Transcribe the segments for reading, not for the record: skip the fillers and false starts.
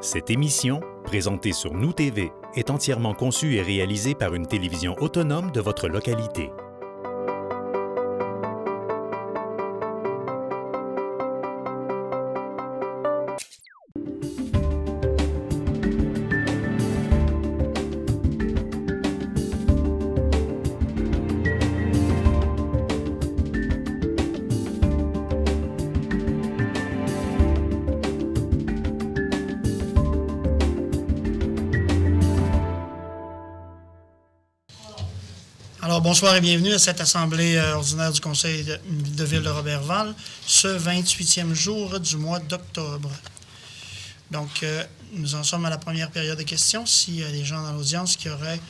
Cette émission, présentée sur Nous TV, est entièrement conçue et réalisée par une télévision autonome de votre localité. Alors, bonsoir et bienvenue à cette assemblée ordinaire du Conseil de ville de Roberval, ce 28e jour du mois d'octobre. Donc, nous en sommes à la première période de questions. S'il y a des gens dans l'audience qui auraient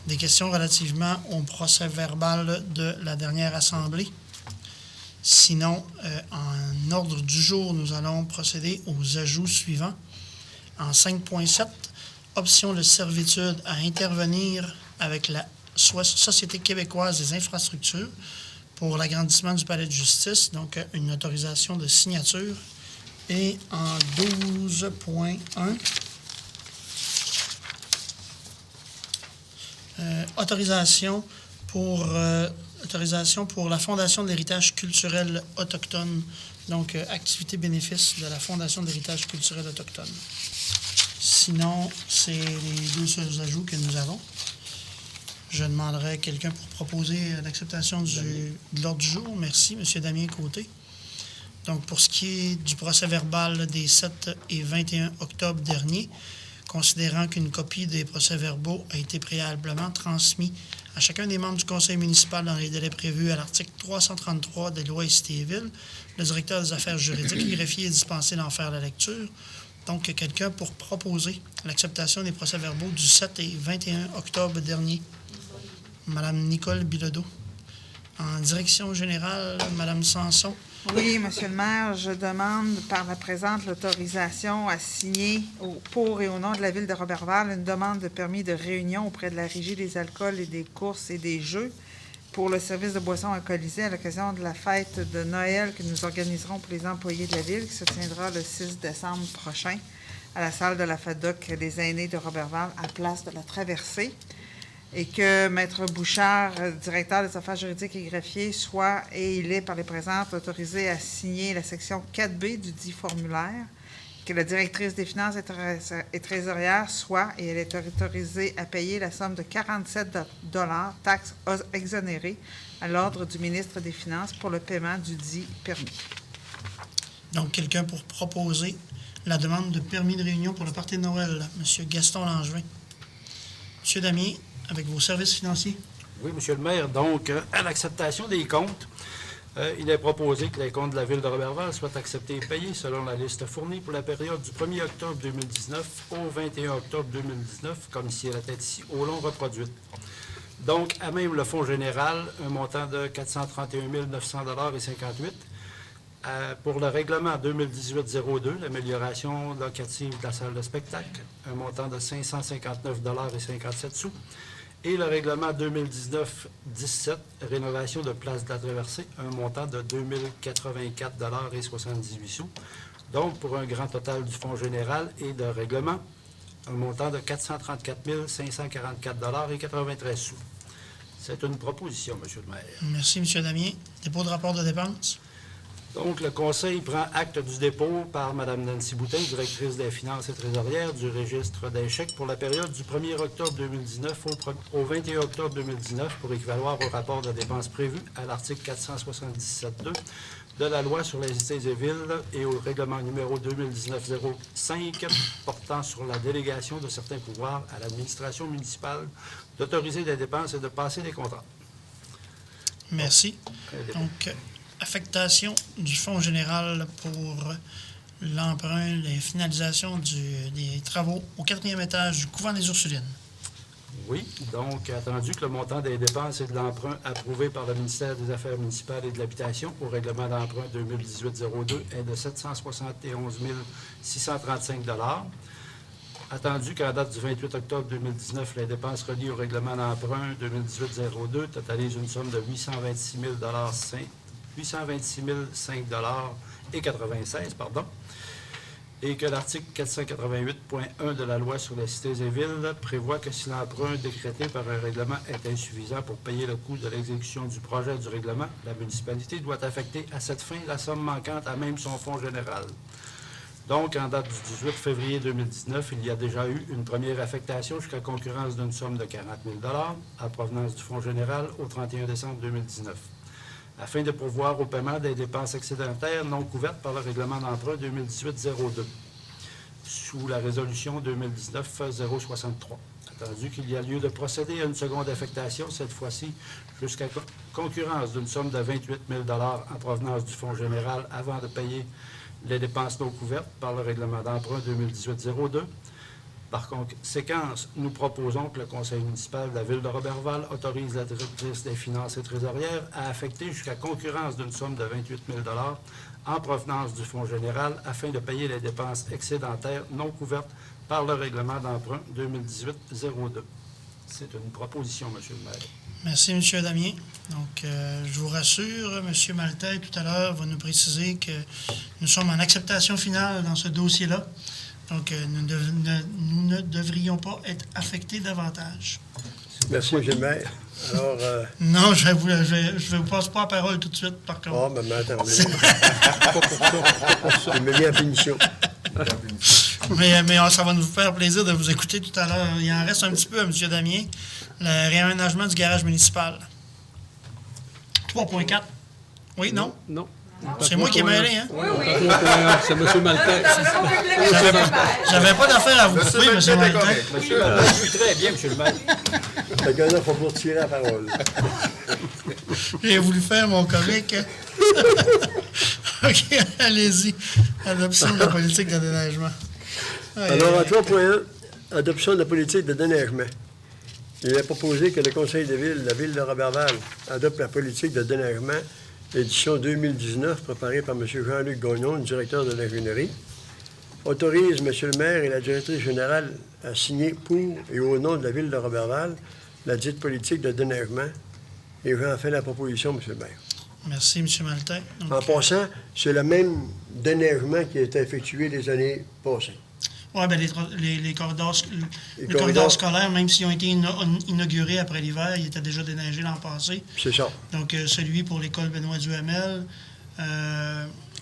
des questions relativement au procès verbal de la dernière assemblée. Sinon, en ordre du jour, nous allons procéder aux ajouts suivants. En 5.7, option de servitude à intervenir avec la Société québécoise des infrastructures pour l'agrandissement du palais de justice, donc une autorisation de signature. Et en 12.1, autorisation pour la Fondation de l'héritage culturel autochtone, donc activité bénéfice de la Fondation de l'héritage culturel autochtone. Sinon, c'est les deux seuls ajouts que nous avons. Je demanderai quelqu'un pour proposer l'acceptation de l'ordre du jour. Merci, M. Damien Côté. Donc, pour ce qui est du procès verbal des 7 et 21 octobre dernier, considérant qu'une copie des procès-verbaux a été préalablement transmise à chacun des membres du conseil municipal dans les délais prévus à l'article 333 des lois Ici-et-Ville, le directeur des affaires juridiques et greffier est dispensé d'en faire la lecture. Donc, quelqu'un pour proposer l'acceptation des procès-verbaux du 7 et 21 octobre dernier. Madame Nicole Bilodeau. En direction générale, Madame Sanson. Oui, Monsieur le maire, je demande par la présente l'autorisation à signer pour et au nom de la ville de Roberval une demande de permis de réunion auprès de la Régie des alcools et des courses et des jeux pour le service de boissons alcoolisées à l'occasion de la fête de Noël que nous organiserons pour les employés de la ville qui se tiendra le 6 décembre prochain à la salle de la FADOC des aînés de Roberval à Place de la Traversée. Et que Maître Bouchard, directeur des affaires juridiques et greffier, soit et il est par les présentes autorisé à signer la section 4B du dit formulaire, que la directrice des finances et trésorière soit et elle est autorisée à payer la somme de 47 $, taxes exonérées, à l'ordre du ministre des Finances pour le paiement du dit permis. Donc, quelqu'un pour proposer la demande de permis de réunion pour le party de Noël, M. Gaston Langevin. M. Damien, avec vos services financiers. Oui, Monsieur le maire. Donc, à l'acceptation des comptes, il est proposé que les comptes de la ville de Roberval soient acceptés et payés selon la liste fournie pour la période du 1er octobre 2019 au 21 octobre 2019, comme ici à la tête ici, au long reproduite. Donc, à même le fonds général, un montant de 431 900 $ et 58. Pour le règlement 2018-02, l'amélioration locative de la salle de spectacle, un montant de 559 $ et 57 sous. Et le règlement 2019-17, rénovation de Place de la Traversée, un montant de 2084 $ et 78 sous. Donc, pour un grand total du fonds général et de règlement, un montant de 434 544 $ et 93 sous. C'est une proposition, M. le maire. Merci, M. Damien. Dépôt de rapport de dépenses. Donc, le Conseil prend acte du dépôt par Mme Nancy Boutin, directrice des finances et trésorière du registre des chèques pour la période du 1er octobre 2019 au 21 octobre 2019 pour équivaloir au rapport de dépenses prévu à l'article 477.2 de la loi sur les cités et villes et au règlement numéro 2019-05 portant sur la délégation de certains pouvoirs à l'administration municipale d'autoriser des dépenses et de passer des contrats. Merci. Donc, affectation du fonds général pour l'emprunt, la finalisation des travaux au 4e étage du couvent des Ursulines. Oui, donc, attendu que le montant des dépenses et de l'emprunt approuvé par le ministère des Affaires municipales et de l'Habitation au règlement d'emprunt 2018-02 est de 771 635 $. Attendu qu'en date du 28 octobre 2019, les dépenses reliées au règlement d'emprunt 2018-02 totalisent une somme de 826 005 $ et 96, et que l'article 488.1 de la loi sur les cités et villes prévoit que si l'emprunt décrété par un règlement est insuffisant pour payer le coût de l'exécution du projet du règlement, la municipalité doit affecter à cette fin la somme manquante à même son fonds général. Donc, en date du 18 février 2019, il y a déjà eu une première affectation jusqu'à concurrence d'une somme de 40 000 à provenance du fonds général au 31 décembre 2019. Afin de pourvoir au paiement des dépenses excédentaires non couvertes par le règlement d'emprunt 2018-02, sous la résolution 2019-063. Attendu qu'il y a lieu de procéder à une seconde affectation, cette fois-ci jusqu'à concurrence d'une somme de 28 000 en provenance du fonds général avant de payer les dépenses non couvertes par le règlement d'emprunt 2018-02. Par conséquent, nous proposons que le conseil municipal de la ville de Roberval autorise la directrice des finances et trésorières à affecter jusqu'à concurrence d'une somme de 28 000 en provenance du fonds général afin de payer les dépenses excédentaires non couvertes par le règlement d'emprunt 2018-02. C'est une proposition, M. le maire. Merci, M. Damien. Donc, je vous rassure, M. Maltais, tout à l'heure, va nous préciser que nous sommes en acceptation finale dans ce dossier-là. Donc, nous ne devrions pas être affectés davantage. Merci, M. le maire. Alors, Non, je vais vous passer pas la parole tout de suite, par contre. oh, maman, attendez. Pas pour ça. Il me met en punition. Mais ça va nous faire plaisir de vous écouter tout à l'heure. Il en reste un petit peu à M. Damien. Le réaménagement du garage municipal. 3.4. Oui, non? Non. C'est moi qui ai mêlé, hein? Oui. C'est M. Maltais. J'avais pas d'affaire à vous couper, M. Maltais. Monsieur, je suis très bien, M. le maire. Le gars-là, il faut vous retirer la parole. J'ai voulu faire mon comique. OK, allez-y. Adoption de la politique de déneigement. Alors, à 3.1, adoption de la politique de déneigement. Il est proposé que le conseil de ville, la ville de Roberval, adopte la politique de déneigement, édition 2019, préparée par M. Jean-Luc Gagnon, directeur de l'ingénierie. Autorise M. le maire et la directrice générale à signer pour et au nom de la ville de Roberval la dite politique de déneigement. Et j'en fais la proposition, M. le maire. Merci, M. Maltais. Donc, En passant, c'est le même déneigement qui a été effectué les années passées. oui, bien, les corridors scolaires, même s'ils ont été inaugurés après l'hiver, ils étaient déjà déneigés l'an passé. C'est ça. Donc, celui pour l'école Benoît-Duhamel,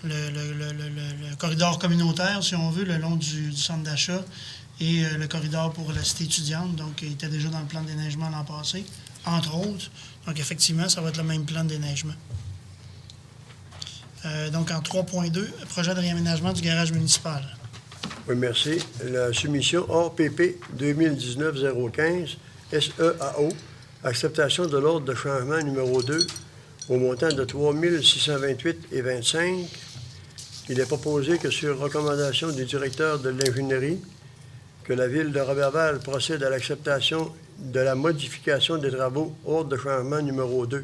le corridor communautaire, si on veut, le long du centre d'achat, et le corridor pour la cité étudiante. Donc, il était déjà dans le plan de déneigement l'an passé, entre autres. Donc, effectivement, ça va être le même plan de déneigement. Donc, en 3.2, projet de réaménagement du garage municipal. Oui, merci. La soumission OPP 2019-015, SEAO, acceptation de l'ordre de changement numéro 2 au montant de 3 628,25. Il est proposé que sur recommandation du directeur de l'ingénierie, que la ville de Roberval procède à l'acceptation de la modification des travaux ordre de changement numéro 2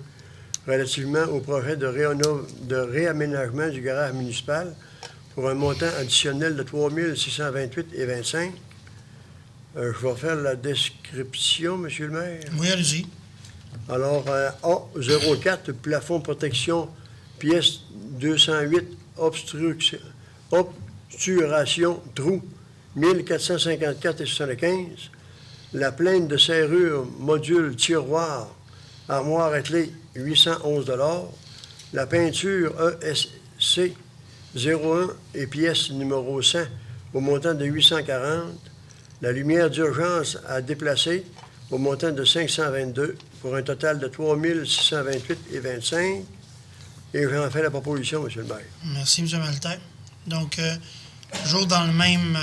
relativement au projet de réaménagement du garage municipal pour un montant additionnel de 3 628,25. Je vais faire la description, M. le maire. Oui, allez-y. Alors, A04, plafond protection, pièce 208, obturation, trou, 1454,75. La plainte de serrure, module, tiroir, armoire à clé, 811 $. La peinture ESC 01 et pièce numéro 100 au montant de 840. La lumière d'urgence à déplacer au montant de 522 pour un total de 3 628,25. Et j'en fais la proposition, M. le maire. Merci, M. Maltais. Donc, toujours dans le même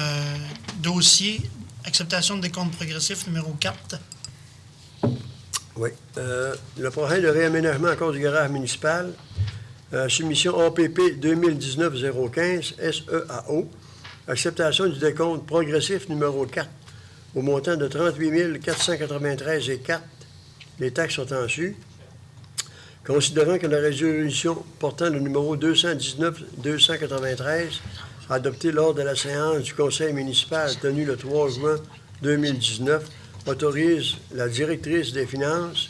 dossier, acceptation de décompte progressif numéro 4. Oui. Le projet de réaménagement encore du garage municipal, soumission APP 2019-015, SEAO, acceptation du décompte progressif numéro 4 au montant de 38 493,4. Les taxes sont en su. Considérant que la résolution portant le numéro 219-293, adoptée lors de la séance du conseil municipal tenue le 3 juin 2019, autorise la directrice des finances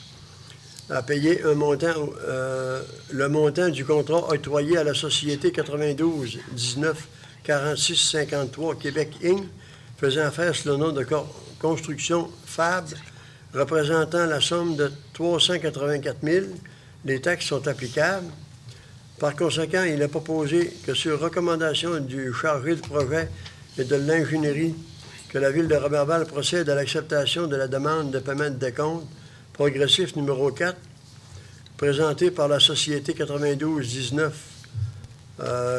à payer le montant du contrat octroyé à la société 92 19 4653 Québec Inc., faisant affaire sous le nom de Construction Fab, représentant la somme de 384 000. Les taxes sont applicables. Par conséquent, il est proposé que sur recommandation du chargé de projet et de l'ingénierie, que la Ville de Roberval procède à l'acceptation de la demande de paiement de décompte progressif numéro 4, présentée par la Société 9219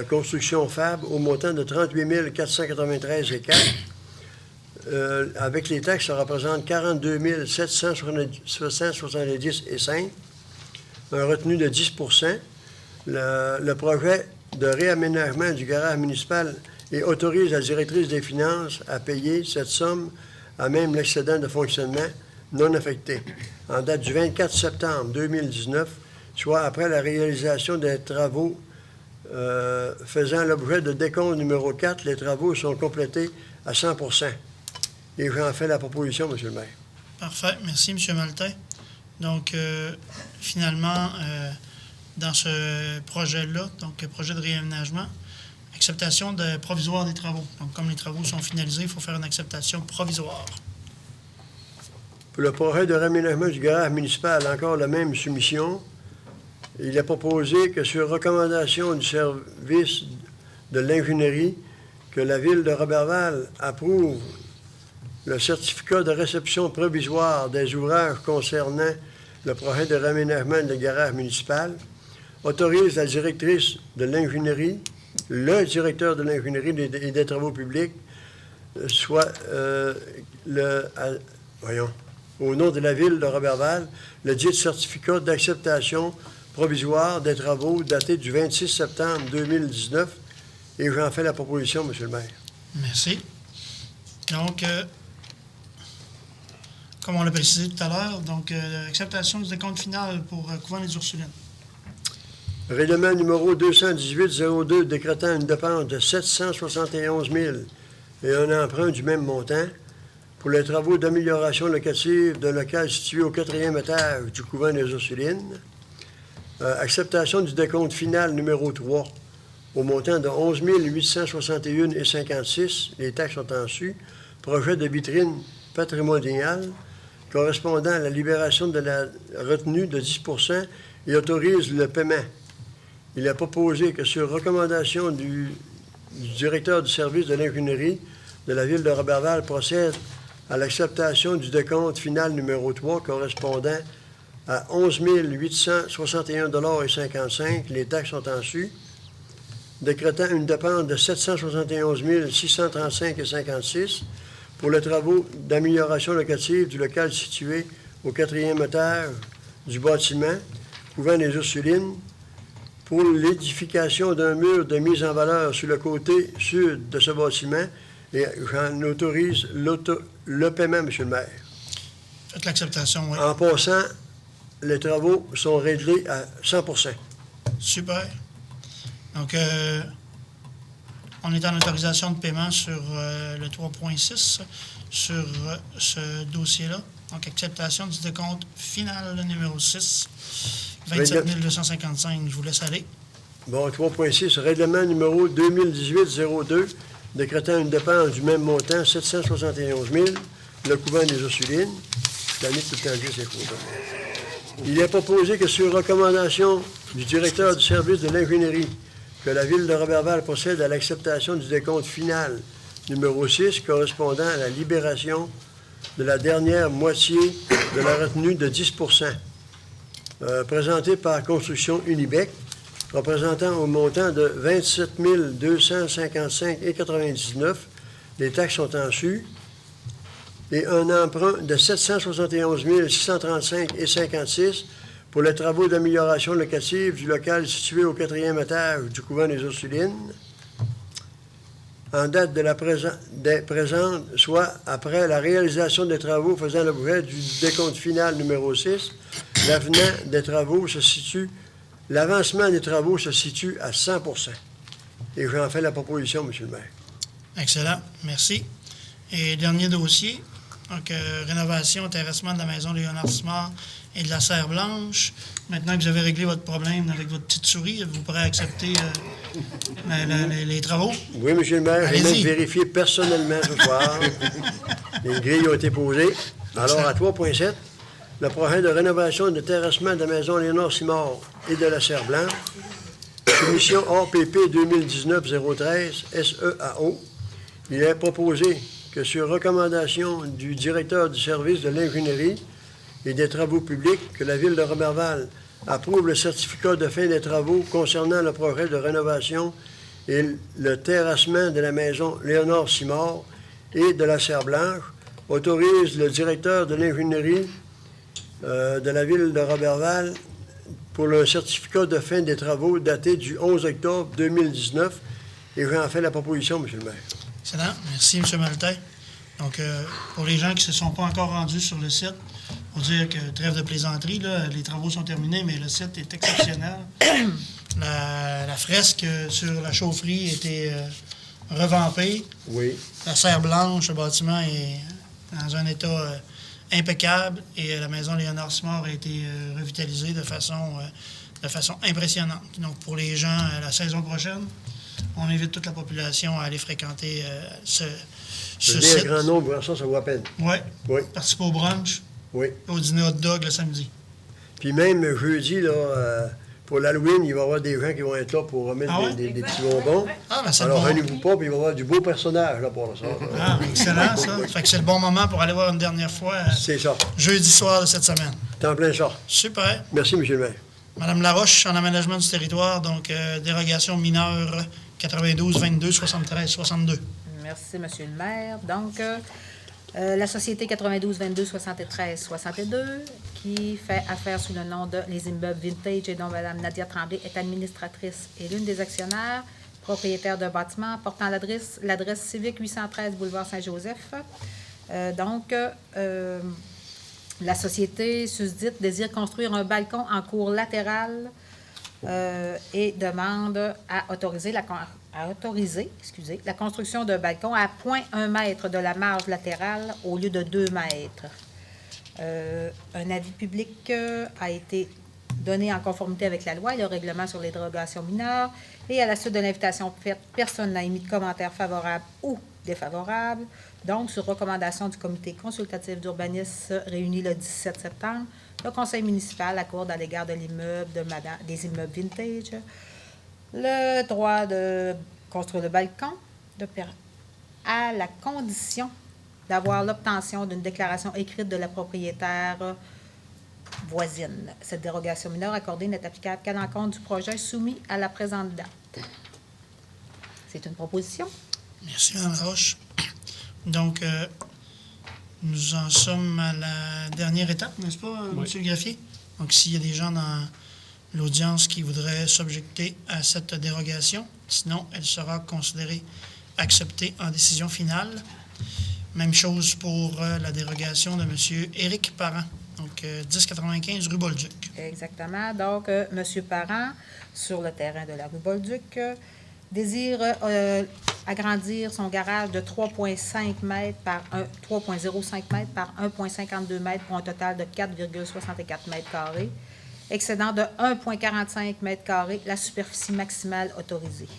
Construction Fab au montant de 38 493 et 4. Avec les taxes, ça représente 42 770 et 5, un retenu de 10 Le projet de réaménagement du garage municipal et autorise la directrice des finances à payer cette somme à même l'excédent de fonctionnement non affecté, en date du 24 septembre 2019, soit après la réalisation des travaux faisant l'objet de décompte numéro 4. Les travaux sont complétés à 100 Et j'en fais la proposition, M. le maire. Parfait. Merci, M. Maltais. Donc, finalement, dans ce projet-là, donc projet de réaménagement, acceptation de provisoire des travaux. Donc, comme les travaux sont finalisés, il faut faire une acceptation provisoire. Pour le projet de réaménagement du garage municipal, encore la même soumission. Il est proposé que sur recommandation du service de l'ingénierie, que la Ville de Roberval approuve le certificat de réception provisoire des ouvrages concernant le projet de réaménagement du garage municipal, autorise la directrice de l'ingénierie, le directeur de l'ingénierie et des travaux publics, soit au nom de la Ville de Roberval, le dit certificat d'acceptation provisoire des travaux daté du 26 septembre 2019. Et j'en fais la proposition, M. le maire. Merci. Donc, comme on l'a précisé tout à l'heure, donc, acceptation du décompte final pour Couvent des Ursulines. Règlement numéro 218-02 décrétant une dépense de 771 000 et un emprunt du même montant pour les travaux d'amélioration locative d'un local situé au 4e étage du Couvent des Ursulines. Acceptation du décompte final numéro 3 au montant de 11 861 et 56. Les taxes sont en su. Projet de vitrine patrimoniale correspondant à la libération de la retenue de 10 et autorise le paiement. Il est proposé que sur recommandation du directeur du service de l'ingénierie de la Ville de Roberval procède à l'acceptation du décompte final numéro 3 correspondant à 11 861 et 55. Les taxes sont en su. Décrétant une dépense de 771 635 et 56 pour les travaux d'amélioration locative du local situé au 4e étage du bâtiment, Couvent des Ursulines, pour l'édification d'un mur de mise en valeur sur le côté sud de ce bâtiment, et j'en autorise le paiement, M. le maire. Faites l'acceptation, oui. En passant, les travaux sont réglés à 100 Super. Donc, on est en autorisation de paiement sur le 3.6 sur ce dossier-là. Donc, acceptation du décompte final numéro 6, 27 255. Je vous laisse aller. Bon, 3.6, règlement numéro 2018-02, décrétant une dépense du même montant, 771 000, le Couvent des Ursulines. L'année tout le temps, c'est faux. Il est proposé que sur recommandation du directeur du service de l'ingénierie, que la Ville de Roberval procède à l'acceptation du décompte final numéro 6 correspondant à la libération de la dernière moitié de la retenue de 10 présentée par Construction Unibec, représentant au montant de 27 255 et 99. Les taxes sont en su. Et un emprunt de 771 635 et 56 pour les travaux d'amélioration locative du local situé au 4e étage du Couvent des Ursulines, en date de la présente, soit après la réalisation des travaux faisant l'objet du décompte final numéro 6, l'avancement des travaux se situe à 100 Et j'en fais la proposition, M. le maire. Excellent. Merci. Et dernier dossier. Donc, rénovation, terrassement de la maison Léonard-Simard et de la Serre Blanche. Maintenant que vous avez réglé votre problème avec votre petite souris, vous pourrez accepter les travaux? Oui, M. le maire, j'ai Allez-y. même vérifié personnellement ce soir. Les grilles ont été posées. Alors, à 3.7, le projet de rénovation et de terrassement de la maison Léonard-Simard et de la Serre Blanche, soumission APP 2019-013 SEAO, il est proposé que sur recommandation du directeur du service de l'ingénierie et des travaux publics, que la Ville de Roberval approuve le certificat de fin des travaux concernant le projet de rénovation et le terrassement de la maison Léonard-Simard et de la Serre Blanche, autorise le directeur de l'ingénierie de la Ville de Roberval pour le certificat de fin des travaux daté du 11 octobre 2019. Et j'en fais la proposition, M. le maire. Excellent. Merci, M. Maltais. Donc, pour les gens qui ne se sont pas encore rendus sur le site, il faut dire que trêve de plaisanterie, là, les travaux sont terminés, mais le site est exceptionnel. La fresque sur la chaufferie a été revampée. Oui. La serre blanche, le bâtiment est dans un état impeccable et la maison Léonard-Simard a été revitalisée de façon impressionnante. Donc, pour les gens, la saison prochaine, on invite toute la population à aller fréquenter ce Je site. dis un grand nombre, ça vaut à peine. Oui. Oui. Participer au brunch, Oui. au dîner hot dog le samedi. Puis même jeudi, là, pour l'Halloween, il va y avoir des gens qui vont être là pour remettre Ah ouais? des petits bonbons. Ah, ben c'est Alors, le bon. ramenez-vous pas, puis il va y avoir du beau personnage là, pour ça. Ah, excellent, ça. Fait que c'est le bon moment pour aller voir une dernière fois C'est ça. jeudi soir de cette semaine. T'es en plein ça. Super. Merci, M. le maire. Madame Laroche, en aménagement du territoire, donc dérogation mineure 92, 22, 73, 62. Merci, Monsieur le maire. Donc, la société 92 22 73 62 qui fait affaire sous le nom de Les Immeubles Vintage et dont Mme Nadia Tremblay est administratrice et l'une des actionnaires, propriétaire d'un bâtiment portant l'adresse civique 813 boulevard Saint-Joseph. La société susdite désire construire un balcon en cour latérale et demande à autoriser la construction d'un balcon à 0,1 mètre de la marge latérale au lieu de 2 mètres. Un avis public a été donné en conformité avec la loi et le règlement sur les dérogations mineures. Et à la suite de l'invitation faite, personne n'a émis de commentaires favorables ou défavorables. Donc, sur recommandation du comité consultatif d'urbanisme réuni le 17 septembre, le conseil municipal accorde à l'égard de l'immeuble des immeubles vintage le droit de construire le balcon à la condition d'avoir l'obtention d'une déclaration écrite de la propriétaire voisine. Cette dérogation mineure accordée n'est applicable qu'à l'encontre du projet soumis à la présente date. C'est une proposition. Merci, Mme Laroche. Donc, nous en sommes à la dernière étape, n'est-ce pas, Oui. M. le greffier? Donc, s'il y a des gens dans l'audience qui voudraient s'objecter à cette dérogation, sinon, elle sera considérée acceptée en décision finale. Même chose pour la dérogation de M. Éric Parent, donc 1095 rue Bolduc. Exactement. Donc, M. Parent, sur le terrain de la rue Bolduc, désire agrandir son garage de 3,05 mètres par 3,05 mètres par 1,52 mètres pour un total de 4,64 mètres carrés, excédant de 1,45 mètres carrés la superficie maximale autorisée.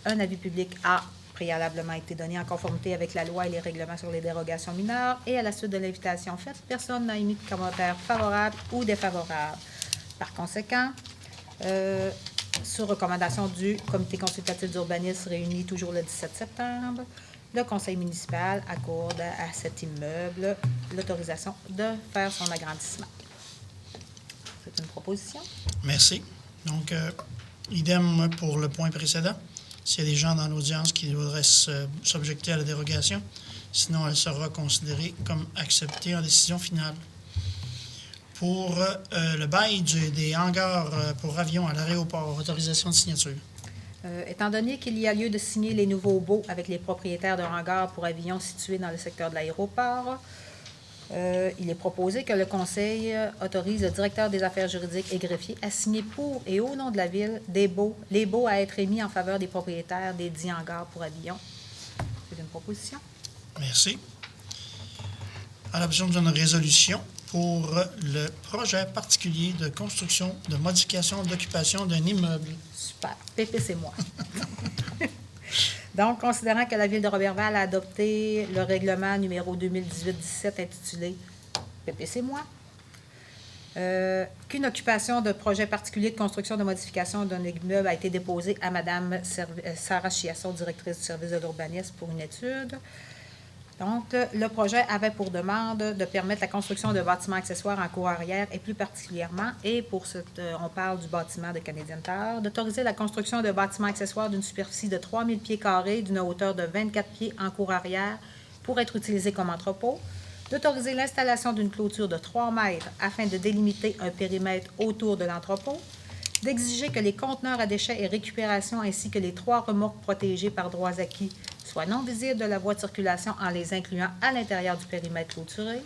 Un avis public a préalablement été donné en conformité avec la loi et les règlements sur les dérogations mineures et à la suite de l'invitation faite, personne n'a émis de commentaires favorables ou défavorables. Par conséquent, sur recommandation du comité consultatif d'urbanisme réuni toujours le 17 septembre, le conseil municipal accorde à cet immeuble l'autorisation de faire son agrandissement. C'est une proposition. Merci. Donc, idem pour le point précédent. S'il y a des gens dans l'audience qui voudraient s'objecter à la dérogation, sinon elle sera considérée comme acceptée en décision finale. Pour le bail des hangars pour avions à l'aéroport, autorisation de signature. Étant donné qu'il y a lieu de signer les nouveaux baux avec les propriétaires d'un hangar pour avions situés dans le secteur de l'aéroport, il est proposé que le Conseil autorise le directeur des affaires juridiques et greffier à signer pour et au nom de la Ville les baux à être émis en faveur des propriétaires des dits hangars pour avions. C'est une proposition. Merci. à l'adoption d'une résolution pour le projet particulier de construction, de modification, d'occupation d'un immeuble. Super. Pépé, c'est moi. Donc, considérant que la Ville de Roberval a adopté le règlement numéro 2018-17 intitulé Pépé, c'est moi, qu'une occupation de projet particulier de construction de modification d'un immeuble a été déposée à Mme Sarah Chiasson, directrice du service de l'urbanisme, pour une étude. Donc, le projet avait pour demande de permettre la construction de bâtiments accessoires en cour arrière et plus particulièrement, et pour on parle du bâtiment de Canadian Tower, d'autoriser la construction de bâtiments accessoires d'une superficie de 3000 pieds carrés, d'une hauteur de 24 pieds en cour arrière pour être utilisé comme entrepôt, d'autoriser l'installation d'une clôture de 3 mètres afin de délimiter un périmètre autour de l'entrepôt, d'exiger que les conteneurs à déchets et récupération ainsi que les 3 remorques protégées par droits acquis soient non visibles de la voie de circulation en les incluant à l'intérieur du périmètre clôturé,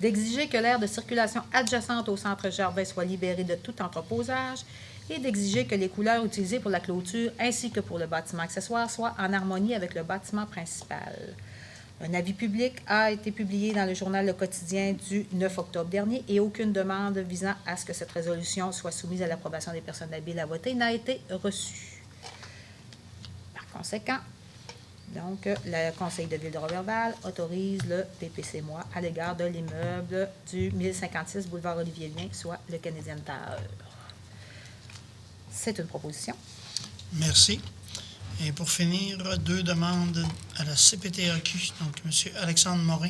d'exiger que l'aire de circulation adjacente au centre Gervais soit libérée de tout entreposage et d'exiger que les couleurs utilisées pour la clôture ainsi que pour le bâtiment accessoire soient en harmonie avec le bâtiment principal. Un avis public a été publié dans le journal Le Quotidien du 9 octobre dernier et aucune demande visant à ce que cette résolution soit soumise à l'approbation des personnes habiles à voter n'a été reçue. Par conséquent, donc, le Conseil de Ville de Roberval autorise le PPC-MOI à l'égard de l'immeuble du 1056 boulevard Olivier-Vien, soit le Canadian Tower. C'est une proposition. Merci. Et pour finir, 2 demandes à la CPTAQ. Donc, M. Alexandre Morin.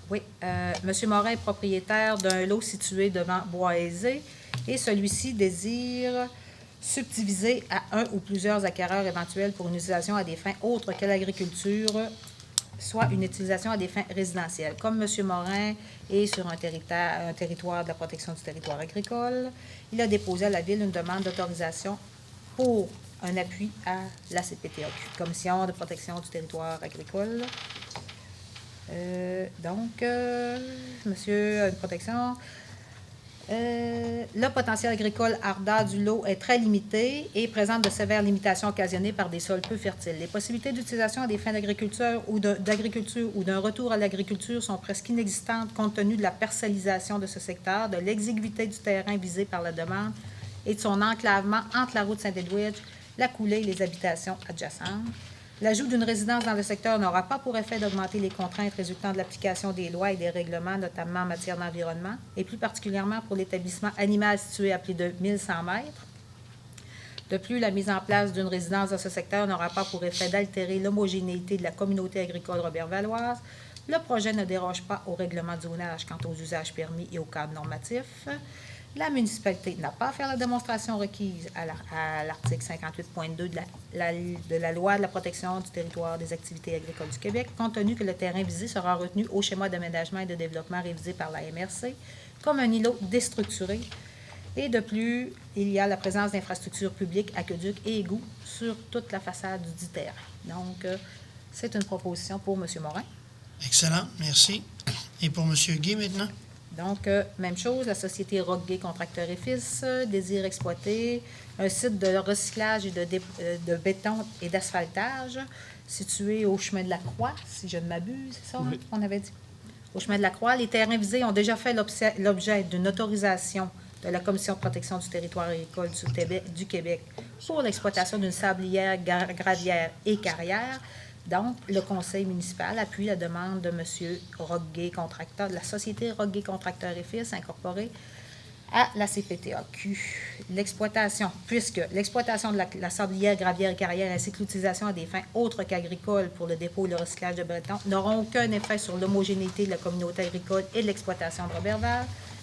Oui, M. Morin est propriétaire d'un lot situé devant Bois-Aisé et celui-ci désire subdiviser à un ou plusieurs acquéreurs éventuels pour une utilisation à des fins autres que l'agriculture, soit une utilisation à des fins résidentielles. Comme M. Morin est sur un territoire de la protection du territoire agricole, il a déposé à la Ville une demande d'autorisation pour un appui à la CPTAQ, Commission de protection du territoire agricole. Monsieur a une protection. Le potentiel agricole ardent du lot est très limité et présente de sévères limitations occasionnées par des sols peu fertiles. Les possibilités d'utilisation à des fins d'agriculture ou d'un retour à l'agriculture sont presque inexistantes compte tenu de la parcellisation de ce secteur, de l'exiguïté du terrain visé par la demande et de son enclavement entre la route Saint-Edwidge, la coulée et les habitations adjacentes. L'ajout d'une résidence dans le secteur n'aura pas pour effet d'augmenter les contraintes résultant de l'application des lois et des règlements, notamment en matière d'environnement, et plus particulièrement pour l'établissement animal situé à plus de 1100 mètres. De plus, la mise en place d'une résidence dans ce secteur n'aura pas pour effet d'altérer l'homogénéité de la communauté agricole robervaloise. Le projet ne déroge pas au règlement de zonage quant aux usages permis et au cadre normatif. La municipalité n'a pas à faire la démonstration requise à l'article 58.2 de la Loi de la protection du territoire des activités agricoles du Québec, compte tenu que le terrain visé sera retenu au schéma d'aménagement et de développement révisé par la MRC comme un îlot déstructuré. Et de plus, il y a la présence d'infrastructures publiques, aqueducs et égouts sur toute la façade du dit terrain. Donc, c'est une proposition pour M. Morin. Excellent, merci. Et pour M. Guy maintenant? Donc, même chose, la société Rock-Gay Contracteurs et Fils désire exploiter un site de recyclage et de béton et d'asphaltage situé au chemin de la Croix, si je ne m'abuse, c'est ça qu'on avait dit? Au chemin de la Croix, les terrains visés ont déjà fait l'objet d'une autorisation de la Commission de protection du territoire agricole du Québec pour l'exploitation d'une sablière, gravière et carrière. Donc, le conseil municipal appuie la demande de M. Rock-Gay Contracteur, de la société Rock-Gay Contracteurs et Fils incorporée à la CPTAQ. Puisque l'exploitation de la sablière, gravière et carrière ainsi que l'utilisation à des fins autres qu'agricoles pour le dépôt et le recyclage de béton n'auront aucun effet sur l'homogénéité de la communauté agricole et de l'exploitation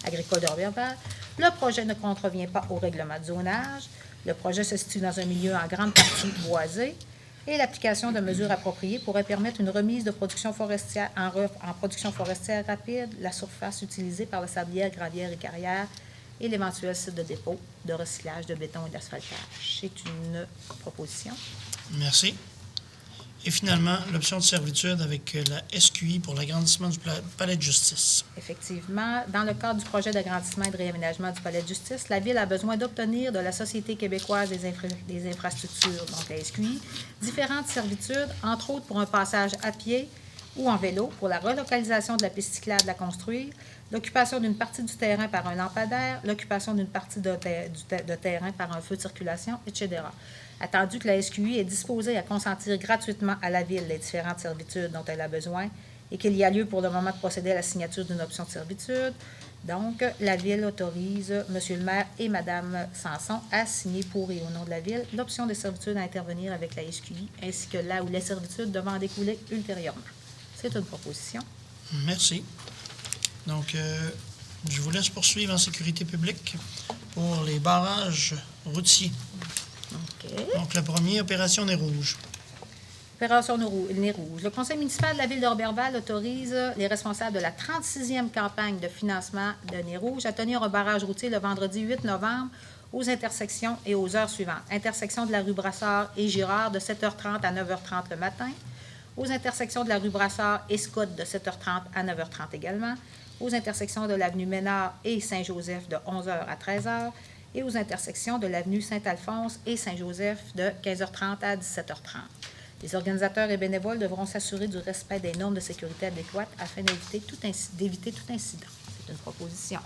agricole de Roberval, le projet ne contrevient pas au règlement de zonage. Le projet se situe dans un milieu en grande partie boisé. Et l'application de mesures appropriées pourrait permettre une remise de production forestière en production forestière rapide, la surface utilisée par la sablière, gravière et carrière et l'éventuel site de dépôt de recyclage de béton et d'asphaltage. C'est une proposition. Merci. Et finalement, l'option de servitude avec la SQI pour l'agrandissement du palais de justice. Effectivement, dans le cadre du projet d'agrandissement et de réaménagement du palais de justice, la Ville a besoin d'obtenir de la Société québécoise des infrastructures, donc la SQI, différentes servitudes, entre autres pour un passage à pied ou en vélo pour la relocalisation de la piste cyclable à construire, l'occupation d'une partie du terrain par un lampadaire, l'occupation d'une partie de terrain par un feu de circulation, etc. Attendu que la SQI est disposée à consentir gratuitement à la Ville les différentes servitudes dont elle a besoin et qu'il y a lieu pour le moment de procéder à la signature d'une option de servitude, donc la Ville autorise M. le maire et Mme Sanson à signer pour et au nom de la Ville l'option de servitude à intervenir avec la SQI ainsi que là où les servitudes devant en découler ultérieurement. C'est une proposition. Merci. Donc, je vous laisse poursuivre en sécurité publique pour les barrages routiers. OK. Donc, le premier, opération Nez Rouge. Opération Nez Rouge. Le conseil municipal de la Ville de Roberval autorise les responsables de la 36e campagne de financement de Nez Rouge à tenir un barrage routier le vendredi 8 novembre aux intersections et aux heures suivantes. Intersection de la rue Brassard et Girard de 7h30 à 9h30 le matin. Aux intersections de la rue Brassard et Scott de 7h30 à 9h30 également. Aux intersections de l'avenue Ménard et Saint-Joseph de 11h à 13h. Et aux intersections de l'avenue Saint-Alphonse et Saint-Joseph de 15h30 à 17h30. Les organisateurs et bénévoles devront s'assurer du respect des normes de sécurité adéquates afin d'éviter tout incident. C'est une proposition.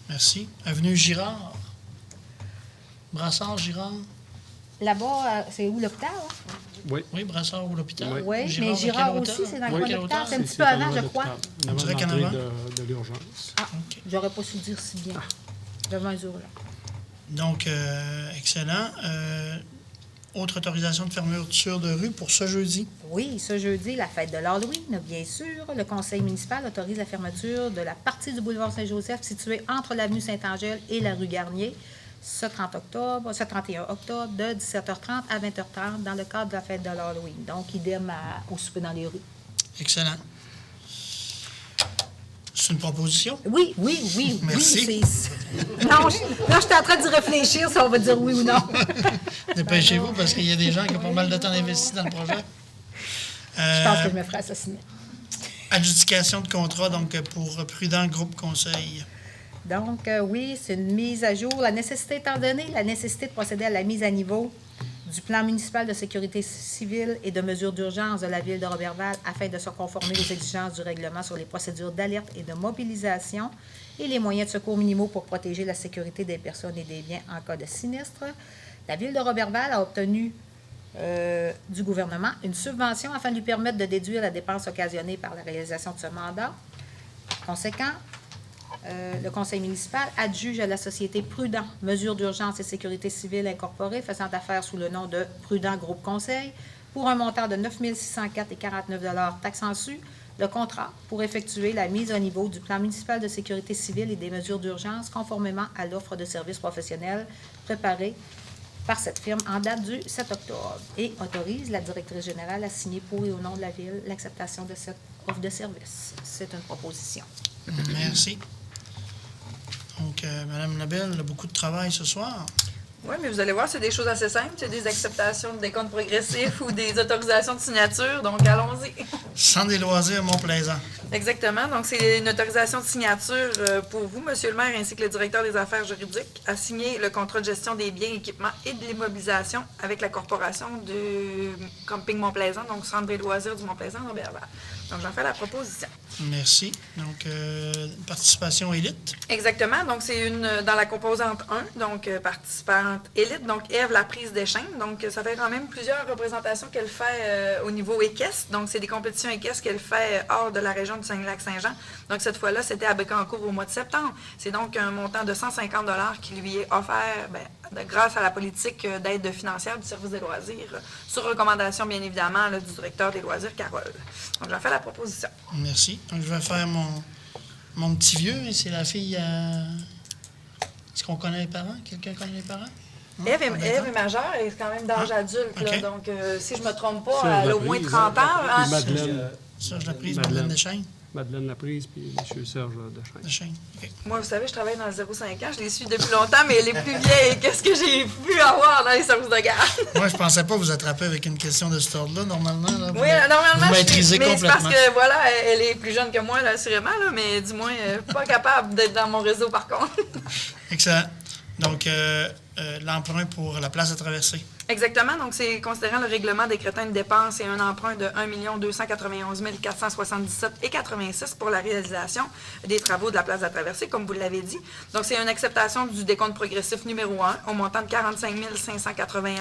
Merci. Avenue Girard. Brassard, Girard. Là-bas, c'est où l'hôpital? Hein? Oui. Oui, Brassard ou l'hôpital. Oui. Oui, Girard, mais à Girard quelle aussi, hauteur? c'est dans le Oui, coin de quelle l'hôpital. hauteur? C'est un petit peu avant, je crois. On dirait qu'en l'entrée avant. de l'urgence. Ah, j'aurais pas su dire si bien. Devant un jour, là. Donc, excellent. Autre autorisation de fermeture de rue pour ce jeudi. Oui, ce jeudi, la fête de l'Halloween, bien sûr. Le conseil municipal autorise la fermeture de la partie du boulevard Saint-Joseph située entre l'avenue Saint-Angèle et la rue Garnier ce 31 octobre de 17h30 à 20h30 dans le cadre de la fête de l'Halloween. Donc, idem au souper dans les rues. Excellent. C'est une proposition? Oui. Merci. Oui, non, je suis en train d'y réfléchir si on va dire oui ou non. Dépêchez-vous parce qu'il y a des gens qui ont pas mal de temps investi dans le projet. Je pense que je me ferai assassiner. Adjudication de contrat, donc pour Prudent Groupe Conseil. Donc, oui, c'est une mise à jour. La nécessité étant donnée, la nécessité de procéder à la mise à niveau du plan municipal de sécurité civile et de mesures d'urgence de la Ville de Roberval afin de se conformer aux exigences du règlement sur les procédures d'alerte et de mobilisation et les moyens de secours minimaux pour protéger la sécurité des personnes et des biens en cas de sinistre. La Ville de Roberval a obtenu du gouvernement une subvention afin de lui permettre de déduire la dépense occasionnée par la réalisation de ce mandat. Conséquent, le conseil municipal adjuge à la société Prudent, mesures d'urgence et sécurité civile incorporée, faisant affaire sous le nom de Prudent Groupe Conseil, pour un montant de 9 604,49 $ taxes en su, le contrat pour effectuer la mise au niveau du plan municipal de sécurité civile et des mesures d'urgence conformément à l'offre de services professionnels préparée par cette firme en date du 7 octobre et autorise la directrice générale à signer pour et au nom de la Ville l'acceptation de cette offre de service. C'est une proposition. Merci. Donc, Mme Lebel a beaucoup de travail ce soir. Oui, mais vous allez voir, c'est des choses assez simples. C'est des acceptations de décomptes progressifs ou des autorisations de signature. Donc, allons-y. Centre des loisirs Mont-Plaisant. Exactement. Donc, c'est une autorisation de signature pour vous, Monsieur le maire, ainsi que le directeur des affaires juridiques, à signer le contrat de gestion des biens, équipements et de l'immobilisation avec la corporation du Camping Mont-Plaisant, donc Centre des loisirs du Mont-Plaisant, Roberval. Donc, j'en fais la proposition. Merci. Donc, participation élite. Exactement. Donc, c'est dans la composante 1, donc participante élite. Donc, Ève, la prise des chaînes. Donc, ça fait quand même plusieurs représentations qu'elle fait au niveau équestre. Donc, c'est des compétitions équestres qu'elle fait hors de la région du Saguenay-Lac-Saint-Jean. Donc, cette fois-là, c'était à Bécancour au mois de septembre. C'est donc un montant de 150 $ qui lui est offert grâce à la politique d'aide financière du service des loisirs, sur recommandation, bien évidemment, là, du directeur des loisirs, Carole. Donc, j'en fais la proposition. Merci. Donc, je vais faire mon petit vieux. Et c'est la fille Est-ce qu'on connaît les parents? Quelqu'un connaît les parents? Non? Ève est majeure, elle est quand même d'âge adulte. Là, OK. donc, si je ne me trompe pas, elle a au moins 30 ans. Hein? Puis Madeleine, Serge Laprise, Madeleine Deschaines. Madeleine Laprise, puis M. Serge Deschaines. Deschaines. OK. Moi, vous savez, je travaille dans le 0,5 ans. Je les suis depuis longtemps, mais elle est plus vieille. Qu'est-ce que j'ai pu avoir dans les services de garde? Moi, je pensais pas vous attraper avec une question de cet ordre-là, normalement. Là, Oui, normalement, vous maîtrisez mais c'est parce complètement. que, voilà, elle est plus jeune que moi, là, assurément, là, mais du moins, pas capable d'être dans mon réseau, par contre. Excellent. Donc, l'emprunt pour la place de traversée. Exactement. Donc, c'est considérant le règlement décrétant une dépense et un emprunt de 1 291 477,86 pour la réalisation des travaux de la place de la Traversée, comme vous l'avez dit. Donc, c'est une acceptation du décompte progressif numéro 1 au montant de 45 581,30.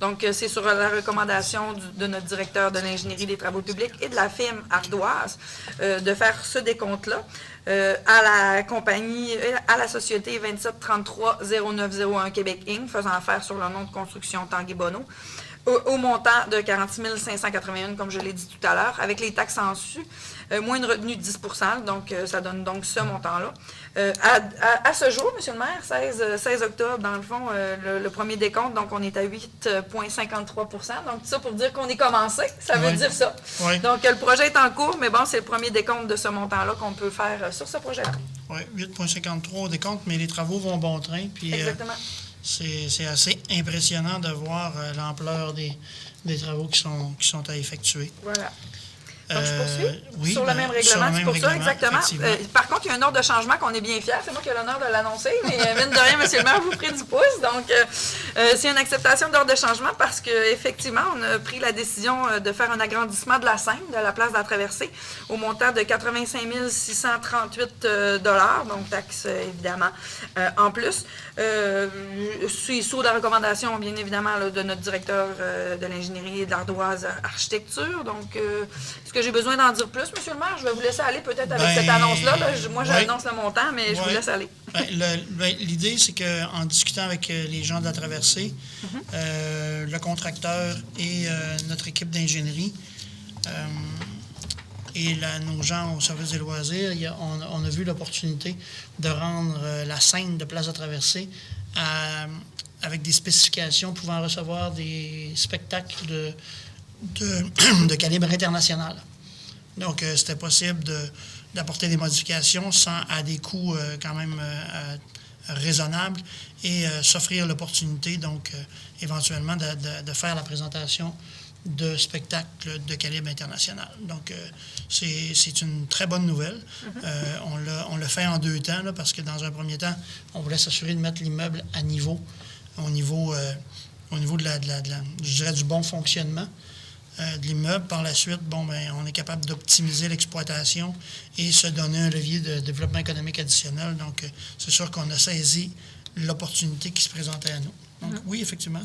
Donc, c'est sur la recommandation de notre directeur de l'ingénierie des travaux publics et de la firme Ardoise de faire ce décompte-là. À la compagnie, à la société 2733-0901 Québec Inc., faisant affaire sur le nom de construction Tanguy Bonneau, au montant de 40 581, comme je l'ai dit tout à l'heure, avec les taxes en su, moins une retenue de 10 %, donc ça donne donc ce montant-là. À ce jour, M. le maire, 16 octobre, dans le fond, le premier décompte, donc on est à 8,53 %. Donc, ça pour dire qu'on est commencé, ça veut dire ça. Oui. Donc, le projet est en cours, mais bon, c'est le premier décompte de ce montant-là qu'on peut faire sur ce projet-là. Oui, 8,53 au décompte, mais les travaux vont bon train. Puis, Exactement. c'est assez impressionnant de voir l'ampleur des travaux qui sont à effectuer. Voilà. Donc, je poursuis oui, sur le même règlement, c'est pour ça, exactement. Par contre, il y a un ordre de changement qu'on est bien fiers. C'est moi qui ai l'honneur de l'annoncer, mais mine de rien, M. le maire, vous ferez du pouce. Donc, c'est une acceptation d'ordre de changement parce qu'effectivement, on a pris la décision de faire un agrandissement de la scène, de la place de la Traversée, au montant de 85 638 $, donc taxe évidemment en plus. C'est sous la recommandation, bien évidemment, là, de notre directeur de l'ingénierie et de l'Ardoise Architecture. Donc, est-ce que j'ai besoin d'en dire plus, M. le maire? Je vais vous laisser aller peut-être avec cette annonce-là. Moi, j'annonce le montant, mais je vous laisse aller. L'idée, c'est qu'en discutant avec les gens de la Traversée, le contracteur et notre équipe d'ingénierie, et nos gens au service des loisirs, on a vu l'opportunité de rendre la scène de Place de Traversée avec des spécifications pouvant recevoir des spectacles de calibre international. Donc, c'était possible d'apporter des modifications à des coûts quand même raisonnables et s'offrir l'opportunité, donc, éventuellement, de faire la présentation de spectacles de calibre international. Donc, c'est une très bonne nouvelle. On l'a fait en 2 temps, là, parce que dans un premier temps, on voulait s'assurer de mettre l'immeuble à niveau, au niveau de je dirais, du bon fonctionnement de l'immeuble. Par la suite, on est capable d'optimiser l'exploitation et se donner un levier de développement économique additionnel. Donc, c'est sûr qu'on a saisi l'opportunité qui se présentait à nous. Donc, oui, effectivement,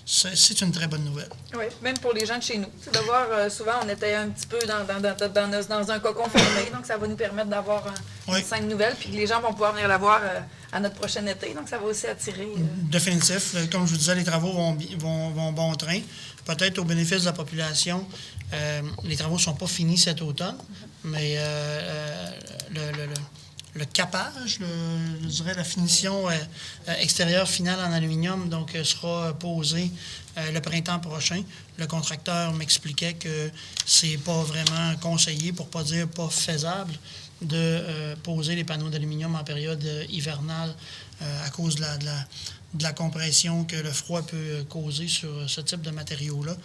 c'est une très bonne nouvelle. Oui, même pour les gens de chez nous. De voir, souvent, on était un petit peu dans un cocon fermé, donc ça va nous permettre d'avoir une scène nouvelle, puis que les gens vont pouvoir venir la voir à notre prochain été, donc ça va aussi attirer... Définitif. Comme je vous disais, les travaux vont bon train. Peut-être au bénéfice de la population, les travaux ne sont pas finis cet automne, mais le capage, je dirais la finition extérieure finale en aluminium, donc sera posé le printemps prochain. Le contracteur m'expliquait que c'est pas vraiment conseillé, pour pas dire pas faisable, de poser les panneaux d'aluminium en période hivernale à cause de la compression que le froid peut causer sur ce type de matériaux-là.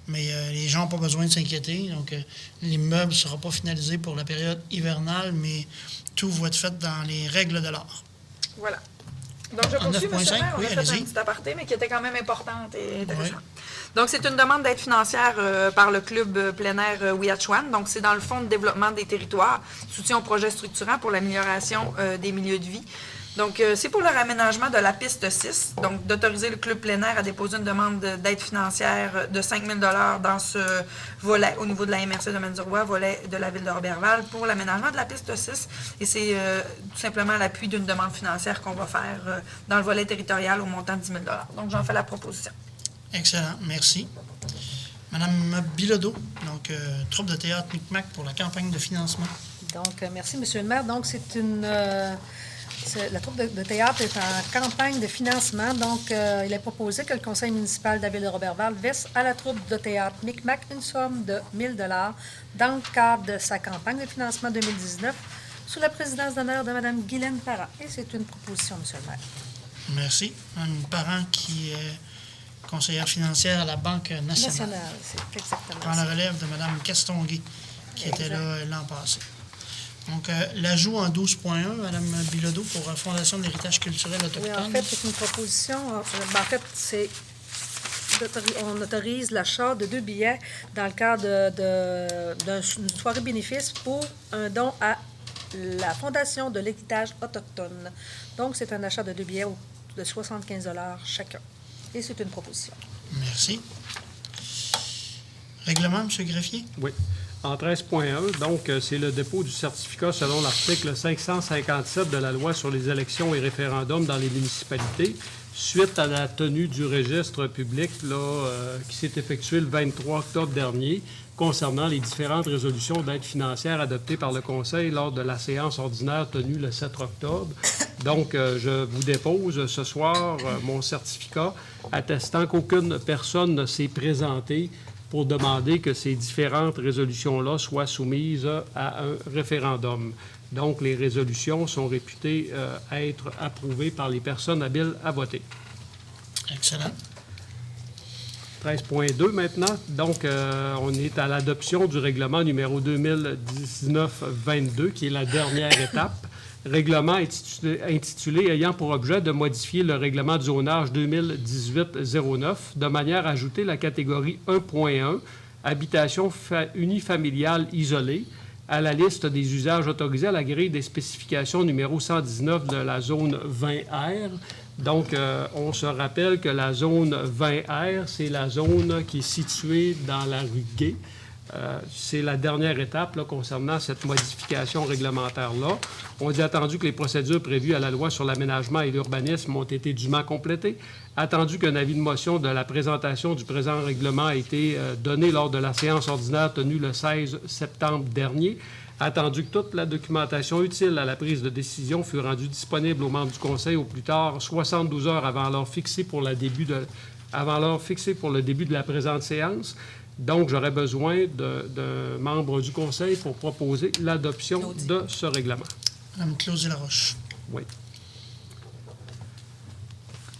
Mais les gens n'ont pas besoin de s'inquiéter. Donc, l'immeuble ne sera pas finalisé pour la période hivernale, mais tout va être fait dans les règles de l'art. Voilà. Donc, je poursuis, M. le maire. On a fait un allez-y. petit aparté, mais qui était quand même importante et intéressante. Oui. Donc, c'est une demande d'aide financière par le club plein air Ouiachuan. Donc, c'est dans le Fonds de développement des territoires, soutien aux projets structurants pour l'amélioration des milieux de vie. Donc, c'est pour le raménagement de la piste 6, donc d'autoriser le club plein air à déposer une demande d'aide financière de 5 000 $ dans ce volet, au niveau de la MRC de Domaine-du-Roi, volet de la ville de Roberval, pour l'aménagement de la piste 6. Et c'est tout simplement à l'appui d'une demande financière qu'on va faire dans le volet territorial au montant de 10 000 $. Donc, j'en fais la proposition. Excellent, merci. Madame Bilodeau, donc troupe de théâtre Micmac pour la campagne de financement. Donc, merci, M. le maire. Donc, la troupe de théâtre est en campagne de financement. Donc, il est proposé que le conseil municipal de la ville de Roberval verse à la troupe de théâtre Micmac une somme de 1 000 $ dans le cadre de sa campagne de financement 2019 sous la présidence d'honneur de Mme Guylaine Parent. Et c'est une proposition, M. le maire. Merci. Mme Parent, qui est conseillère financière à la Banque nationale. C'est exactement prend la relève de Mme Castonguay, qui était là l'an passé. Donc, l'ajout en 12.1, Mme Bilodeau, pour la Fondation de l'héritage culturel autochtone. Oui, en fait, c'est une proposition. En fait, c'est on autorise l'achat de 2 billets dans le cadre d'une soirée bénéfice pour un don à la Fondation de l'héritage autochtone. Donc, c'est un achat de 2 billets de 75 $ chacun. Et c'est une proposition. Merci. Règlement, M. Greffier? Oui. En 13.1, donc, c'est le dépôt du certificat selon l'article 557 de la loi sur les élections et référendums dans les municipalités, suite à la tenue du registre public qui s'est effectué le 23 octobre dernier concernant les différentes résolutions d'aide financière adoptées par le Conseil lors de la séance ordinaire tenue le 7 octobre. Donc, je vous dépose ce soir mon certificat attestant qu'aucune personne ne s'est présentée pour demander que ces différentes résolutions-là soient soumises à un référendum. Donc, les résolutions sont réputées être approuvées par les personnes habiles à voter. Excellent. 13.2 maintenant. Donc, on est à l'adoption du règlement numéro 2019-22, qui est la dernière étape. Règlement intitulé ayant pour objet de modifier le règlement de zonage 2018-09 de manière à ajouter la catégorie 1.1, habitation unifamiliale isolée, à la liste des usages autorisés à la grille des spécifications numéro 119 de la zone 20R. Donc, on se rappelle que la zone 20R, c'est la zone qui est située dans la rue Gay. C'est la dernière étape concernant cette modification réglementaire-là. On dit attendu que les procédures prévues à la loi sur l'aménagement et l'urbanisme ont été dûment complétées, attendu qu'un avis de motion de la présentation du présent règlement a été donné lors de la séance ordinaire tenue le 16 septembre dernier, attendu que toute la documentation utile à la prise de décision fut rendue disponible aux membres du Conseil au plus tard 72 heures avant l'heure fixée pour le début de la présente séance. Donc, j'aurais besoin d'un membre du Conseil pour proposer l'adoption de ce règlement. Mme Claudie Laroche. Oui.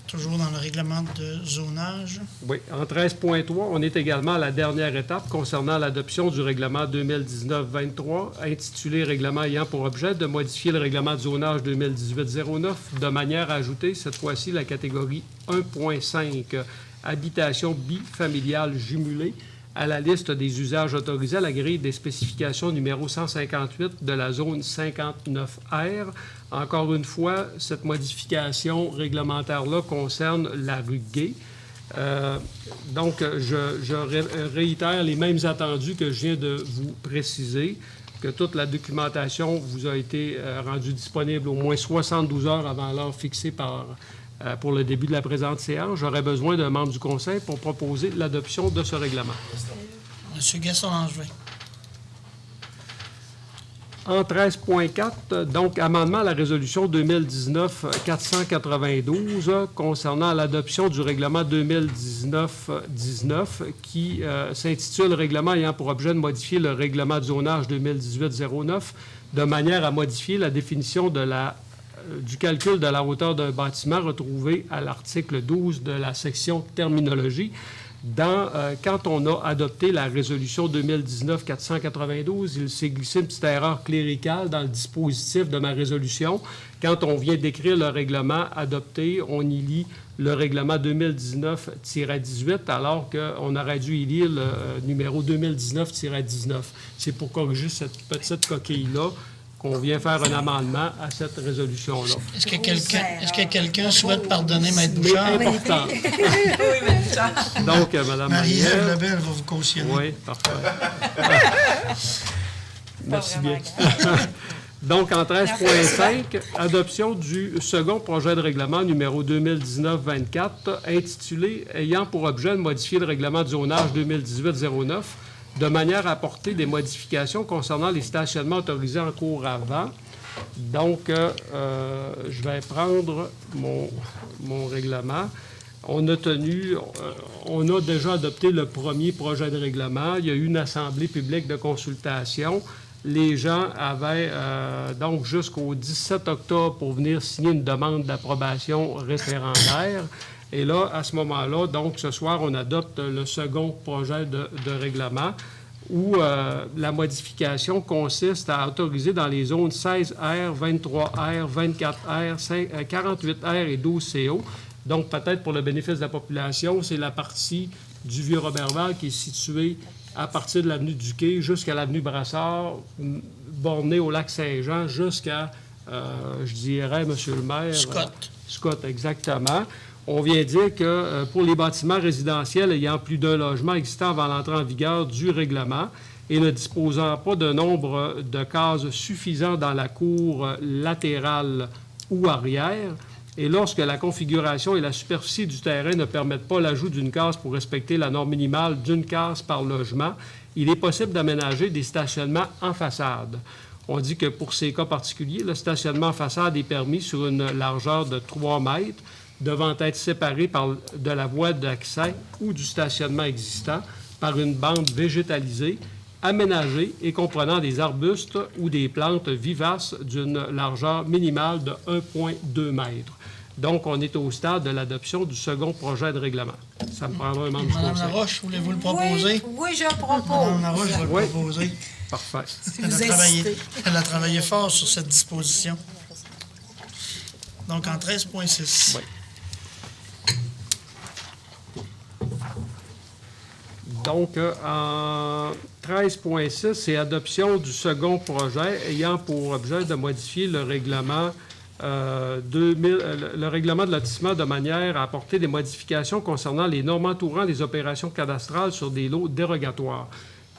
Toujours dans le règlement de zonage. Oui. En 13.3, on est également à la dernière étape concernant l'adoption du règlement 2019-23, intitulé « Règlement ayant pour objet de modifier le règlement de zonage 2018-09 de manière à ajouter cette fois-ci la catégorie 1.5, habitation bifamiliale jumelée, à la liste des usages autorisés à la grille des spécifications numéro 158 de la zone 59R. Encore une fois, cette modification réglementaire-là concerne la rue Gay. Donc, je réitère les mêmes attendus que je viens de vous préciser, que toute la documentation vous a été rendue disponible au moins 72 heures avant l'heure fixée pour le début de la présente séance. J'aurais besoin d'un membre du Conseil pour proposer l'adoption de ce règlement. M. Gaston-Langevin. En 13.4, donc, amendement à la résolution 2019-492 concernant l'adoption du règlement 2019-19 qui s'intitule « Règlement ayant pour objet de modifier le règlement de zonage 2018-09 de manière à modifier la définition du calcul de la hauteur d'un bâtiment retrouvé à l'article 12 de la section terminologie. Quand on a adopté la résolution 2019-492, il s'est glissé une petite erreur cléricale dans le dispositif de ma résolution. Quand on vient d'écrire le règlement adopté, on y lit le règlement 2019-18, alors qu'on aurait dû y lire le numéro 2019-19. C'est pour corriger cette petite coquille-là qu'on vient faire un amendement à cette résolution-là. Est-ce que quelqu'un souhaite pardonner Maître Bouchard? C'est important. Oui, Maître Bouchard. Donc, Mme Marie-Ève Lebel va vous cautionner. Oui, parfait. Merci bien. Donc, en 13.5, adoption du second projet de règlement numéro 2019-24, intitulé « Ayant pour objet de modifier le règlement de zonage 2018-09 de manière à apporter des modifications concernant les stationnements autorisés en cours avant. » Donc, je vais prendre mon règlement. On a déjà adopté le premier projet de règlement. Il y a eu une assemblée publique de consultation. Les gens avaient donc jusqu'au 17 octobre pour venir signer une demande d'approbation référendaire. Et là, à ce moment-là, donc ce soir, on adopte le second projet de règlement où la modification consiste à autoriser dans les zones 16R, 23R, 24R, 48R et 12CO Donc, peut-être pour le bénéfice de la population, c'est la partie du Vieux-Roberval qui est située à partir de l'avenue du Quai jusqu'à l'avenue Brassard, bornée au lac Saint-Jean jusqu'à, je dirais, Monsieur le maire... Scott, exactement. On vient dire que pour les bâtiments résidentiels ayant plus d'un logement existant avant l'entrée en vigueur du règlement et ne disposant pas d'un nombre de cases suffisant dans la cour latérale ou arrière, et lorsque la configuration et la superficie du terrain ne permettent pas l'ajout d'une case pour respecter la norme minimale d'une case par logement, il est possible d'aménager des stationnements en façade. On dit que pour ces cas particuliers, le stationnement en façade est permis sur une largeur de 3 mètres, devant être séparé de la voie d'accès ou du stationnement existant par une bande végétalisée, aménagée et comprenant des arbustes ou des plantes vivaces d'une largeur minimale de 1,2 mètres. Donc, on est au stade de l'adoption du second projet de règlement. Ça me prendra un membre du conseil. Mme Laroche, voulez-vous le proposer? Oui, je le propose. Mme Laroche va le proposer. Parfait. Elle a travaillé fort sur cette disposition. Donc, en 13,6. Oui. Donc, en 13,6, c'est adoption du second projet ayant pour objet de modifier le règlement le règlement de lotissement de manière à apporter des modifications concernant les normes entourant les opérations cadastrales sur des lots dérogatoires.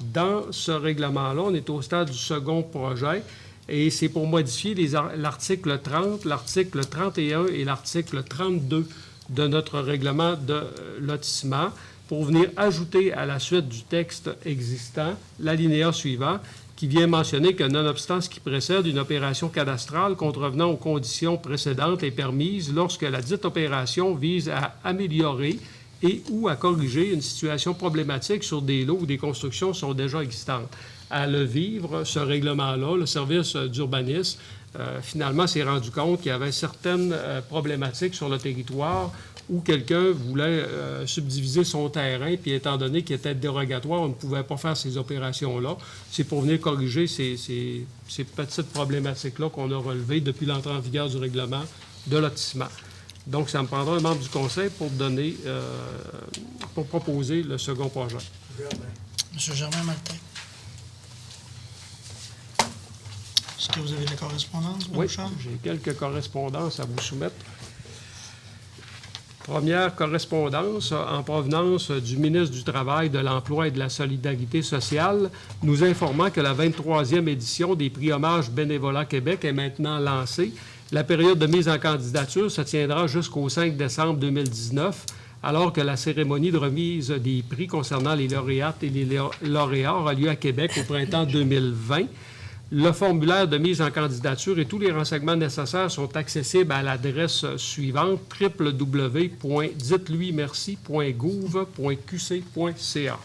Dans ce règlement-là, on est au stade du second projet et c'est pour modifier l'article 30, l'article 31 et l'article 32 de notre règlement de lotissement pour venir ajouter à la suite du texte existant l'alinéa suivant qui vient mentionner que, nonobstant ce qui précède, une opération cadastrale contrevenant aux conditions précédentes est permise lorsque la dite opération vise à améliorer et ou à corriger une situation problématique sur des lots où des constructions sont déjà existantes. À le vivre, ce règlement-là, le service d'urbanisme, finalement, s'est rendu compte qu'il y avait certaines problématiques sur le territoire où quelqu'un voulait subdiviser son terrain, puis étant donné qu'il était dérogatoire, on ne pouvait pas faire ces opérations-là. C'est pour venir corriger ces petites problématiques-là qu'on a relevées depuis l'entrée en vigueur du règlement de lotissement. Donc, ça me prendra un membre du conseil pour proposer le second projet. M. Germain Martin. Est-ce que vous avez de la correspondance, M. Oui, Charles? j'ai quelques correspondances à vous soumettre. Première correspondance en provenance du ministre du Travail, de l'Emploi et de la Solidarité sociale, nous informant que la 23e édition des prix Hommage Bénévolat Québec est maintenant lancée. La période de mise en candidature se tiendra jusqu'au 5 décembre 2019, alors que la cérémonie de remise des prix concernant les lauréates et les lauréats aura lieu à Québec au printemps 2020. Le formulaire de mise en candidature et tous les renseignements nécessaires sont accessibles à l'adresse suivante www.dites-lui-merci.gouv.qc.ca.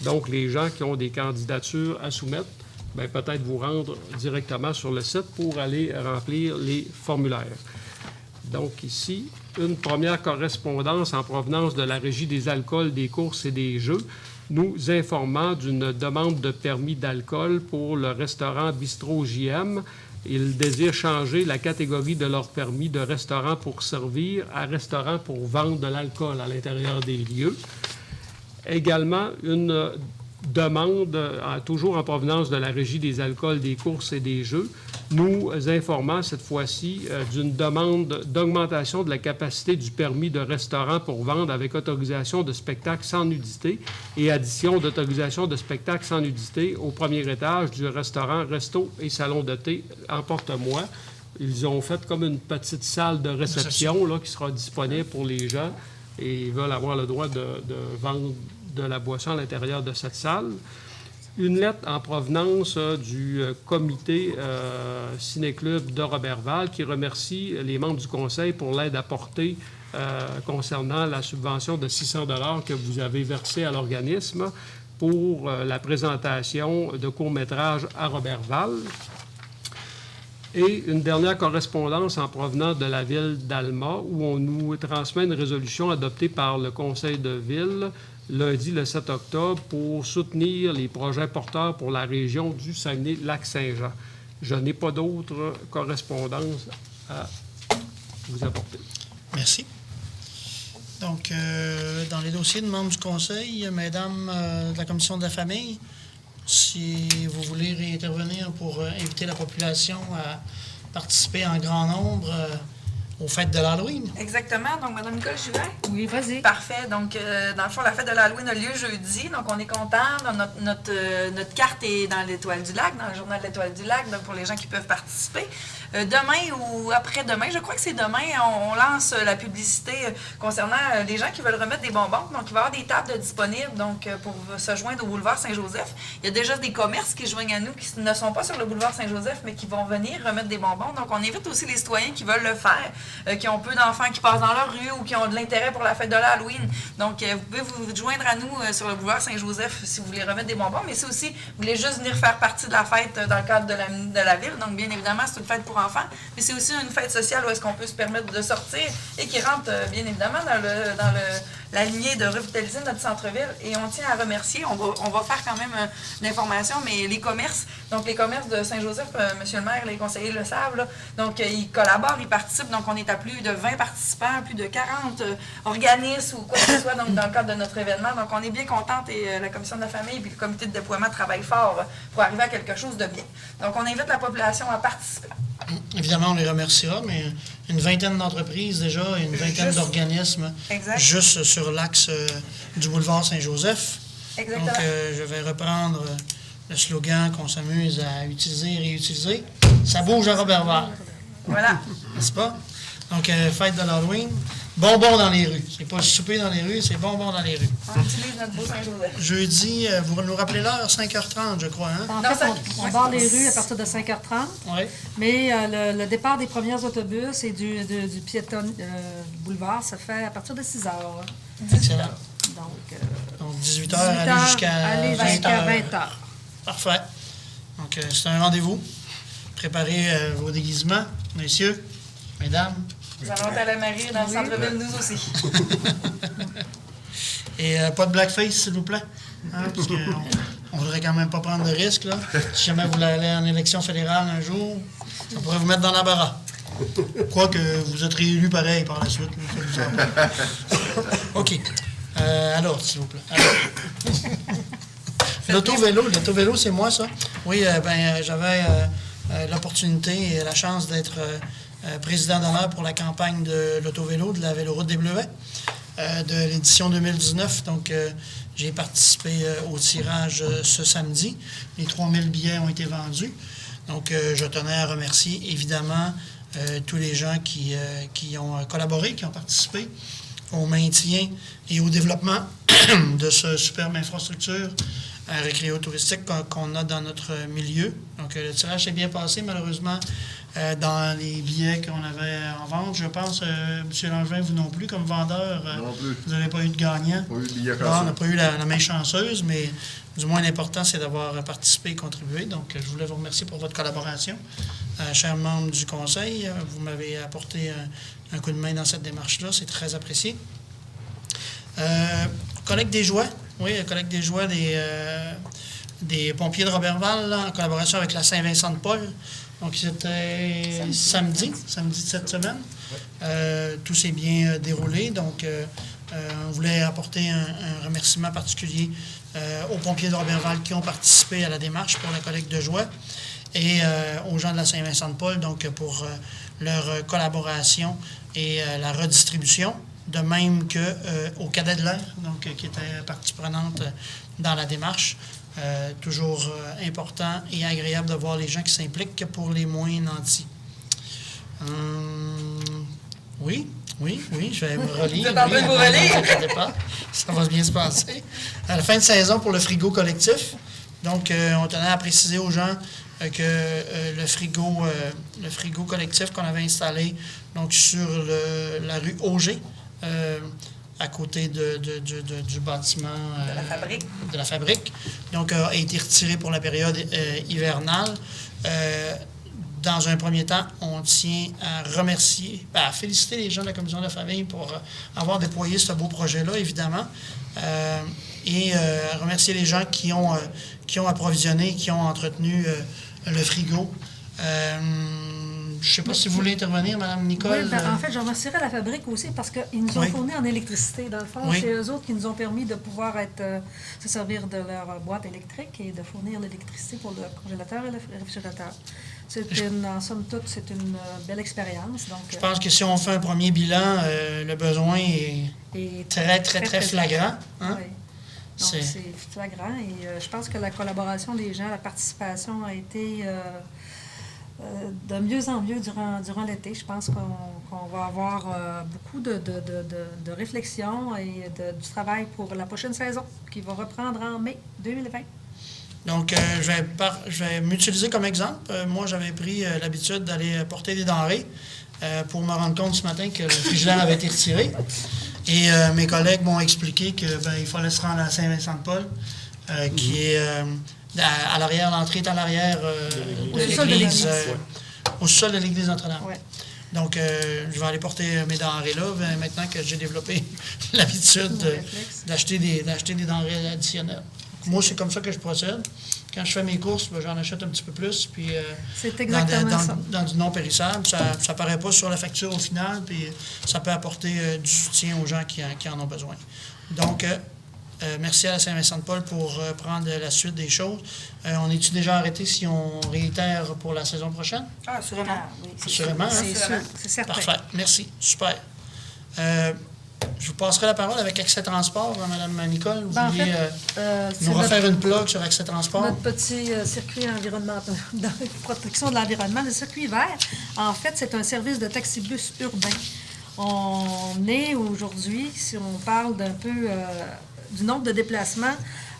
Donc, les gens qui ont des candidatures à soumettre, bien, peut-être vous rendre directement sur le site pour aller remplir les formulaires. Donc, ici, une première correspondance en provenance de la Régie des alcools, des courses et des jeux, nous informant d'une demande de permis d'alcool pour le restaurant Bistrot JM. Ils désirent changer la catégorie de leur permis de restaurant pour servir à restaurant pour vendre de l'alcool à l'intérieur des lieux. Également, une demande, toujours en provenance de la Régie des alcools, des courses et des jeux, nous informant cette fois-ci d'une demande d'augmentation de la capacité du permis de restaurant pour vendre avec autorisation de spectacle sans nudité et addition d'autorisation de spectacle sans nudité au premier étage du restaurant Resto et Salon de thé Emporte-moi. Ils ont fait comme une petite salle de réception là, qui sera disponible pour les gens et ils veulent avoir le droit de vendre de la boisson à l'intérieur de cette salle. Une lettre en provenance du comité Ciné-Club de Roberval qui remercie les membres du conseil pour l'aide apportée concernant la subvention de 600 $ que vous avez versée à l'organisme pour la présentation de courts-métrages à Roberval. Et une dernière correspondance en provenance de la ville d'Alma où on nous transmet une résolution adoptée par le conseil de ville lundi le 7 octobre pour soutenir les projets porteurs pour la région du Saguenay-Lac-Saint-Jean. Je n'ai pas d'autres correspondances à vous apporter. Merci. Donc, dans les dossiers de membres du Conseil, mesdames de la Commission de la famille, si vous voulez réintervenir pour inviter la population à participer en grand nombre aux fêtes de l'Halloween. Exactement. Donc, Mme Nicole Juvet. Oui, vas-y. Parfait. Donc, dans le fond, la fête de l'Halloween a lieu jeudi. Donc, on est content. Notre carte est dans l'Étoile du Lac, dans le journal de l'Étoile du Lac, donc pour les gens qui peuvent participer. Demain ou après-demain, je crois que c'est demain, on lance la publicité concernant les gens qui veulent remettre des bonbons. Donc, il va y avoir des tables disponibles donc, pour se joindre au boulevard Saint-Joseph. Il y a déjà des commerces qui joignent à nous qui ne sont pas sur le boulevard Saint-Joseph, mais qui vont venir remettre des bonbons. Donc, on invite aussi les citoyens qui veulent le faire, qui ont peu d'enfants qui passent dans leur rue ou qui ont de l'intérêt pour la fête de l'Halloween. Donc, vous pouvez vous joindre à nous sur le boulevard Saint-Joseph si vous voulez remettre des bonbons, mais si aussi vous voulez juste venir faire partie de la fête dans le cadre de la ville. Donc, bien évidemment, c'est une fête pour enfants, mais c'est aussi une fête sociale où est-ce qu'on peut se permettre de sortir et qui rentre, bien évidemment, dans la lignée de revitaliser notre centre-ville. Et on tient à remercier, on va faire quand même l'information, mais les commerces, donc les commerces de Saint-Joseph, monsieur le maire, les conseillers le savent, là, donc ils collaborent, ils participent, donc on est à plus de 20 participants, plus de 40 organismes ou quoi que ce soit donc, dans le cadre de notre événement. Donc on est bien contente et la commission de la famille et le comité de déploiement travaillent fort pour arriver à quelque chose de bien. Donc on invite la population à participer. Évidemment, on les remerciera, mais une vingtaine d'entreprises déjà et une vingtaine d'organismes juste sur l'axe du boulevard Saint-Joseph. Exactement. Donc, je vais reprendre le slogan qu'on s'amuse à utiliser et réutiliser. Ça bouge à Roberval. Voilà. N'est-ce pas? Donc, fête de l'Halloween. Bonbons dans les rues. C'est pas souper dans les rues, c'est bonbons dans les rues. On utilise notre beau Saint-Joseph. Jeudi, vous nous rappelez l'heure, 5h30, je crois, hein? En fait, on barre les rues à partir de 5h30, Oui. mais le départ des premiers autobus et du piéton boulevard se fait à partir de 6h. Excellent. Donc, 18h, aller jusqu'à 20h. Parfait. Donc, c'est un rendez-vous. Préparez vos déguisements, messieurs, mesdames. Nous allons être à la mairie dans le centre-ville, nous aussi. Et pas de blackface, s'il vous plaît. Hein, parce qu'on ne voudrait quand même pas prendre de risques. Là. Si jamais vous voulez aller en élection fédérale un jour, ça pourrait vous mettre dans l'embarras. Quoique vous êtes réélu pareil par la suite. Là, OK. Alors, s'il vous plaît. L'auto-vélo, c'est moi, ça? Oui, j'avais l'opportunité et la chance d'être président d'honneur pour la campagne de l'auto-vélo, de la Véloroute des Bleuets, de l'édition 2019. Donc, j'ai participé au tirage ce samedi. Les 3000 billets ont été vendus. Donc, je tenais à remercier, évidemment, tous les gens qui ont collaboré, qui ont participé au maintien et au développement de ce superbe infrastructure récréo-touristique qu'on a dans notre milieu. Donc, le tirage s'est bien passé, malheureusement, dans les billets qu'on avait en vente. Je pense, M. Langevin, vous non plus, comme vendeur, non plus. Vous n'avez pas eu de gagnant. Pas eu de billets on n'a pas eu la main chanceuse, mais du moins, l'important, c'est d'avoir participé et contribué. Donc, je voulais vous remercier pour votre collaboration. Chers membres du Conseil, vous m'avez apporté un coup de main dans cette démarche-là. C'est très apprécié. Collecte des jouets. Oui, collecte des jouets des pompiers de Roberval, là, en collaboration avec la Saint-Vincent-de-Paul. Donc, c'était samedi de cette semaine. Tout s'est bien déroulé. Donc, on voulait apporter un remerciement particulier aux pompiers de Roberval qui ont participé à la démarche pour la collecte de jouets et aux gens de la Saint-Vincent-de-Paul donc pour leur collaboration et la redistribution, de même qu'aux cadets de l'air, donc qui étaient partie prenante dans la démarche. Toujours important et agréable de voir les gens qui s'impliquent pour les moins nantis. Oui, je vais me relire. Vous êtes en train de vous relire? Pas. Ça va bien se passer. À la fin de saison pour le frigo collectif, donc on tenait à préciser aux gens que le frigo collectif qu'on avait installé donc sur la rue Auger, à côté du bâtiment de la fabrique. Donc, a été retiré pour la période hivernale. Dans un premier temps, on tient à remercier, à féliciter les gens de la Commission de la famille pour avoir déployé ce beau projet-là, évidemment, et remercier les gens qui ont approvisionné, qui ont entretenu le frigo. je ne sais pas si vous voulez intervenir, Mme Nicole. Oui, en fait, je remercierais la fabrique aussi parce qu'ils nous ont Oui. fourni en électricité. Dans le fond, Oui. c'est eux autres qui nous ont permis de pouvoir se servir de leur boîte électrique et de fournir l'électricité pour le congélateur et le réfrigérateur. En somme toute, c'est une belle expérience. Donc, Je pense que si on fait un premier bilan, le besoin est et très flagrant. Hein? Oui. Donc, C'est- c'est flagrant et je pense que la collaboration des gens, la participation a été de mieux en mieux durant l'été. Je pense qu'on va avoir beaucoup de réflexion et du travail pour la prochaine saison qui va reprendre en mai 2020. Donc, je vais m'utiliser comme exemple. Moi, j'avais pris l'habitude d'aller porter des denrées pour me rendre compte ce matin que le frigidaire avait été retiré. Et mes collègues m'ont expliqué que il fallait se rendre à Saint-Vincent-de-Paul, qui est à l'arrière, l'entrée est à l'arrière Au sous-sol de l'église. Au sous-sol de l'église Notre-Dame. Ouais. Donc, je vais aller porter mes denrées là, maintenant que j'ai développé l'habitude réflexe. d'acheter des denrées additionnelles. Moi, c'est comme ça que je procède. Quand je fais mes courses, j'en achète un petit peu plus. Puis, C'est exactement ça. dans du non périssable, ça ne paraît pas sur la facture au final, puis ça peut apporter du soutien aux gens qui en ont besoin. Donc, merci à la Saint-Vincent-de-Paul pour prendre la suite des choses. On est-tu déjà arrêté si on réitère pour la saison prochaine? Ah, assurément. Ah, oui, c'est Assurément, sûr. hein? C'est sûr, c'est certain. Parfait. Merci. Super. Je vous passerai la parole avec Accès Transport, Mme Nicole. Vous Ben, en vouliez c'est nous notre- refaire une plug sur Accès Transport? Notre petit circuit environnemental, de protection de l'environnement, le circuit vert, en fait, c'est un service de taxibus urbain. On est aujourd'hui, si on parle d'un peu du nombre de déplacements,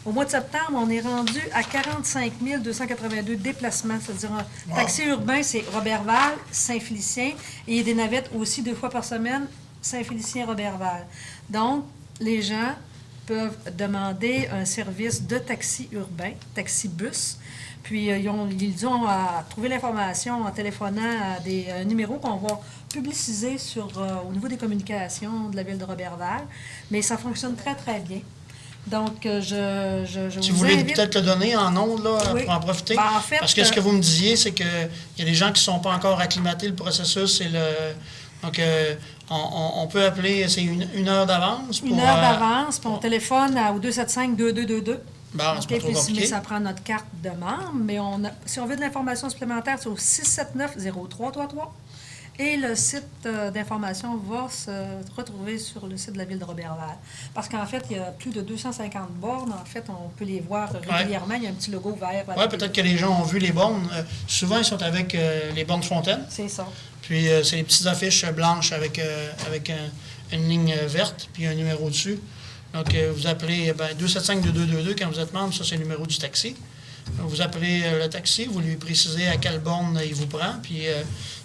au mois de septembre, on est rendu à 45 282 déplacements. C'est-à-dire, un taxi urbain, c'est Roberval, Saint-Félicien, et il y a des navettes aussi 2 fois par semaine, Saint-Félicien-Roberval. Donc, les gens peuvent demander un service de taxi urbain, taxi-bus. Puis, ils ont à trouver l'information en téléphonant à un numéro qu'on va publiciser au niveau des communications de la ville de Roberval. Mais ça fonctionne très, très bien. Donc, je Si vous vous voulez invite... peut-être le donner en ondes, là, Oui. pour en profiter. Ben, en fait, Parce que ce que vous me disiez, c'est qu'il y a des gens qui ne sont pas encore acclimatés, le processus. Donc, on peut appeler, c'est une heure d'avance. Une heure d'avance, puis on téléphone au 275-2222. Bon, c'est OK, pas trop puis compliqué. mais ça prend notre carte de membre, mais si on veut de l'information supplémentaire, c'est au 679-0333. Et le site d'information va se retrouver sur le site de la ville de Roberval. Parce qu'en fait, il y a plus de 250 bornes. En fait, on peut les voir régulièrement. Il y a un petit logo vert. Oui, peut-être que les gens ont vu les bornes. Souvent, ils sont avec les bornes Fontaine. C'est ça. Puis, c'est les petites affiches blanches avec une ligne verte, puis un numéro dessus. Donc, vous appelez 275-2222 quand vous êtes membre, ça, c'est le numéro du taxi. Vous appelez le taxi, vous lui précisez à quelle borne il vous prend, puis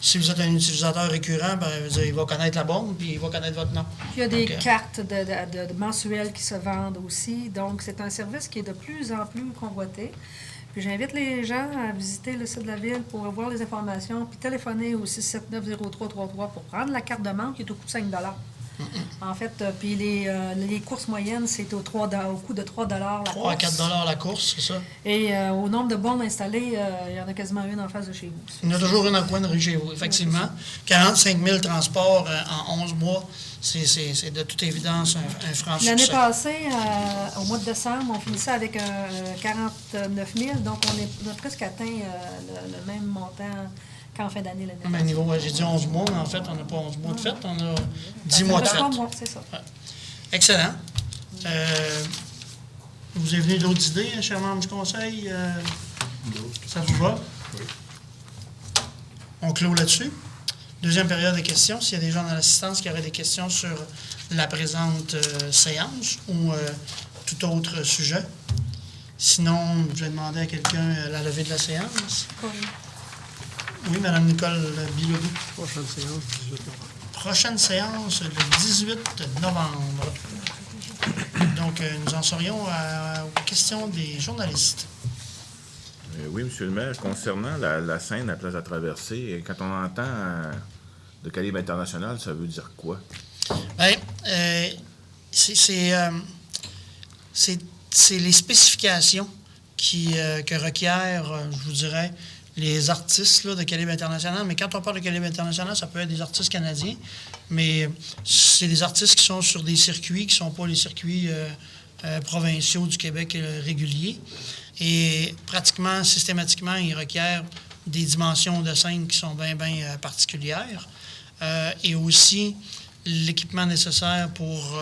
si vous êtes un utilisateur récurrent, il va connaître la borne, puis il va connaître votre nom. Puis il y a des Donc, cartes de mensuelles qui se vendent aussi. Donc, c'est un service qui est de plus en plus convoité. Puis j'invite les gens à visiter le site de la ville pour voir les informations, puis téléphoner au 679-0333 pour prendre la carte de membre qui est au coût de 5 En fait, puis les courses moyennes, c'est au coût de 3 la 3 à 4 course. la course, c'est ça. Et au nombre de bornes installées, il y en a quasiment une en face de chez vous. Il y en a toujours une à coin de rue chez vous, effectivement. 45 000 transports en 11 mois, c'est de toute évidence un franc L'année succès. passée, au mois de décembre, on finissait avec 49 000, donc on a presque atteint le même montant qu'en fin d'année l'année Même passée. niveau, j'ai dit 11 mois, mais en fait, on n'a pas 11 mois de fête, on a 10 mois de fête. 3 mois, c'est ça. Excellent. Vous avez venu d'autres idées, hein, chers membres du conseil? Ça vous va? Oui. On clôt là-dessus. Deuxième période de questions. S'il y a des gens dans l'assistance qui auraient des questions sur la présente séance ou tout autre sujet. Sinon, je vais demander à quelqu'un la levée de la séance. Oui, Mme Nicole Bilodeau. Prochaine séance, 18 novembre. Prochaine séance, le 18 novembre. Donc, nous en serions aux questions des journalistes. Oui, M. le maire, concernant la Seine, la place à traverser, quand on entend de calibre international, ça veut dire quoi? Bien, c'est les spécifications que requièrent, je vous dirais, les artistes là, de calibre international. Mais quand on parle de calibre international, ça peut être des artistes canadiens, mais c'est des artistes qui sont sur des circuits qui ne sont pas les circuits provinciaux du Québec réguliers. Et pratiquement, systématiquement, ils requièrent des dimensions de scène qui sont bien particulières. Et aussi l'équipement nécessaire pour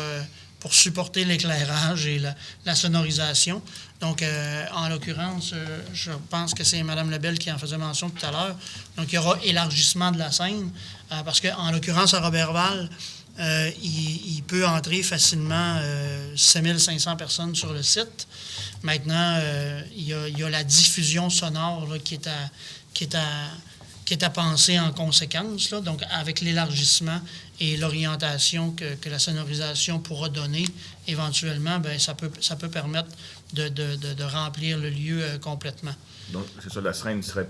supporter l'éclairage et la sonorisation. Donc, en l'occurrence, je pense que c'est Mme Lebel qui en faisait mention tout à l'heure. Donc, il y aura élargissement de la scène, parce qu'en l'occurrence, à Roberval, il peut entrer facilement 7500 personnes sur le site. Maintenant, il y a la diffusion sonore là, qui est à penser en conséquence. Là. Donc, avec l'élargissement et l'orientation que la sonorisation pourra donner éventuellement, bien, ça peut permettre de remplir le lieu complètement. Donc, c'est ça, la scène serait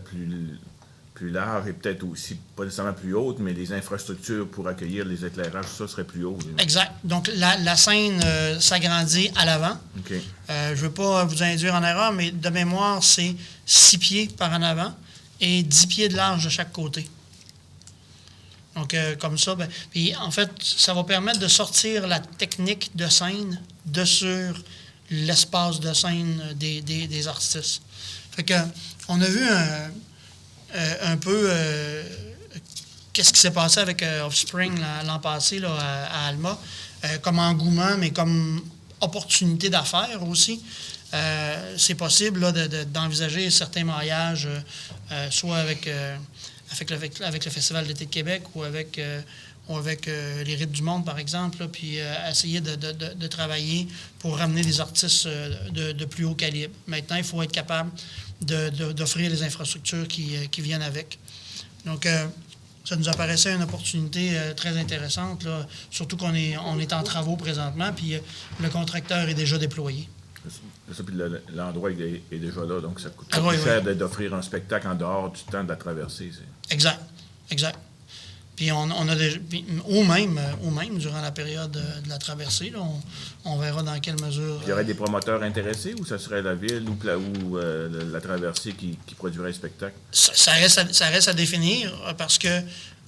plus large et peut-être aussi, pas nécessairement plus haute, mais les infrastructures pour accueillir les éclairages, ça serait plus haut. Exact. Donc, la scène s'agrandit à l'avant. OK. Je ne veux pas vous induire en erreur, mais de mémoire, c'est 6 pieds par en avant et 10 pieds de large de chaque côté. Donc, comme ça, ben, puis en fait, ça va permettre de sortir la technique de scène de sur l'espace de scène des artistes. Fait que, on a vu un peu qu'est-ce qui s'est passé avec Offspring l'an passé là, à Alma, comme engouement, mais comme opportunité d'affaires aussi. C'est possible là, d'envisager certains mariages, soit avec le Festival d'été de Québec ou avec les Rites du Monde, par exemple, là, puis essayer de travailler pour ramener des artistes de plus haut calibre. Maintenant, il faut être capable d'offrir les infrastructures qui viennent avec. Donc, ça nous apparaissait une opportunité très intéressante, là, surtout qu'on est en travaux présentement, puis le contracteur est déjà déployé. C'est ça, puis l'endroit est déjà là, donc ça coûte oui, plus cher d'offrir un spectacle en dehors du temps de la traversée. Exact. Puis on a déjà, ou même durant la période de la traversée, là, on verra dans quelle mesure. Il y aurait des promoteurs intéressés ou ça serait la ville ou la traversée qui produirait un spectacle? Ça reste à définir parce que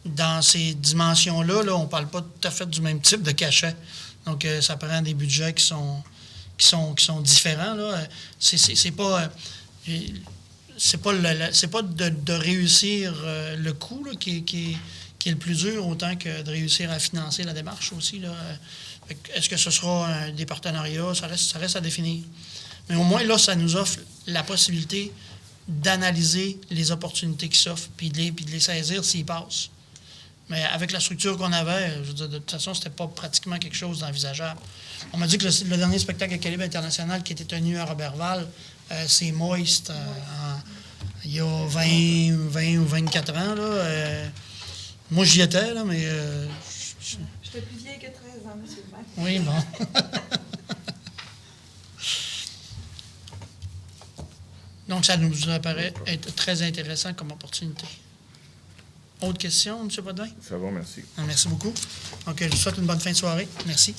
dans ces dimensions-là, là, on ne parle pas tout à fait du même type de cachet. Donc, ça prend des budgets qui sont différents. Là. C'est pas de réussir le coût là, qui est le plus dur, autant que de réussir à financer la démarche aussi. Là. Est-ce que ce sera des partenariats? Ça reste à définir. Mais au moins, là, ça nous offre la possibilité d'analyser les opportunités qui s'offrent, puis de les saisir s'ils passent. Mais avec la structure qu'on avait, je veux dire, de toute façon, c'était pas pratiquement quelque chose d'envisageable. On m'a dit que le dernier spectacle à calibre international qui était tenu à Roberval, c'est Moist, il y a 20 ou 24 ans. Là, moi, j'y étais, là, mais... J'étais plus vieille que 13 ans, M. le maire. Oui, bon. Donc, ça nous apparaît être très intéressant comme opportunité. Autre question, M. Potvin? Ça va, merci. Merci beaucoup. Donc, je vous souhaite une bonne fin de soirée. Merci.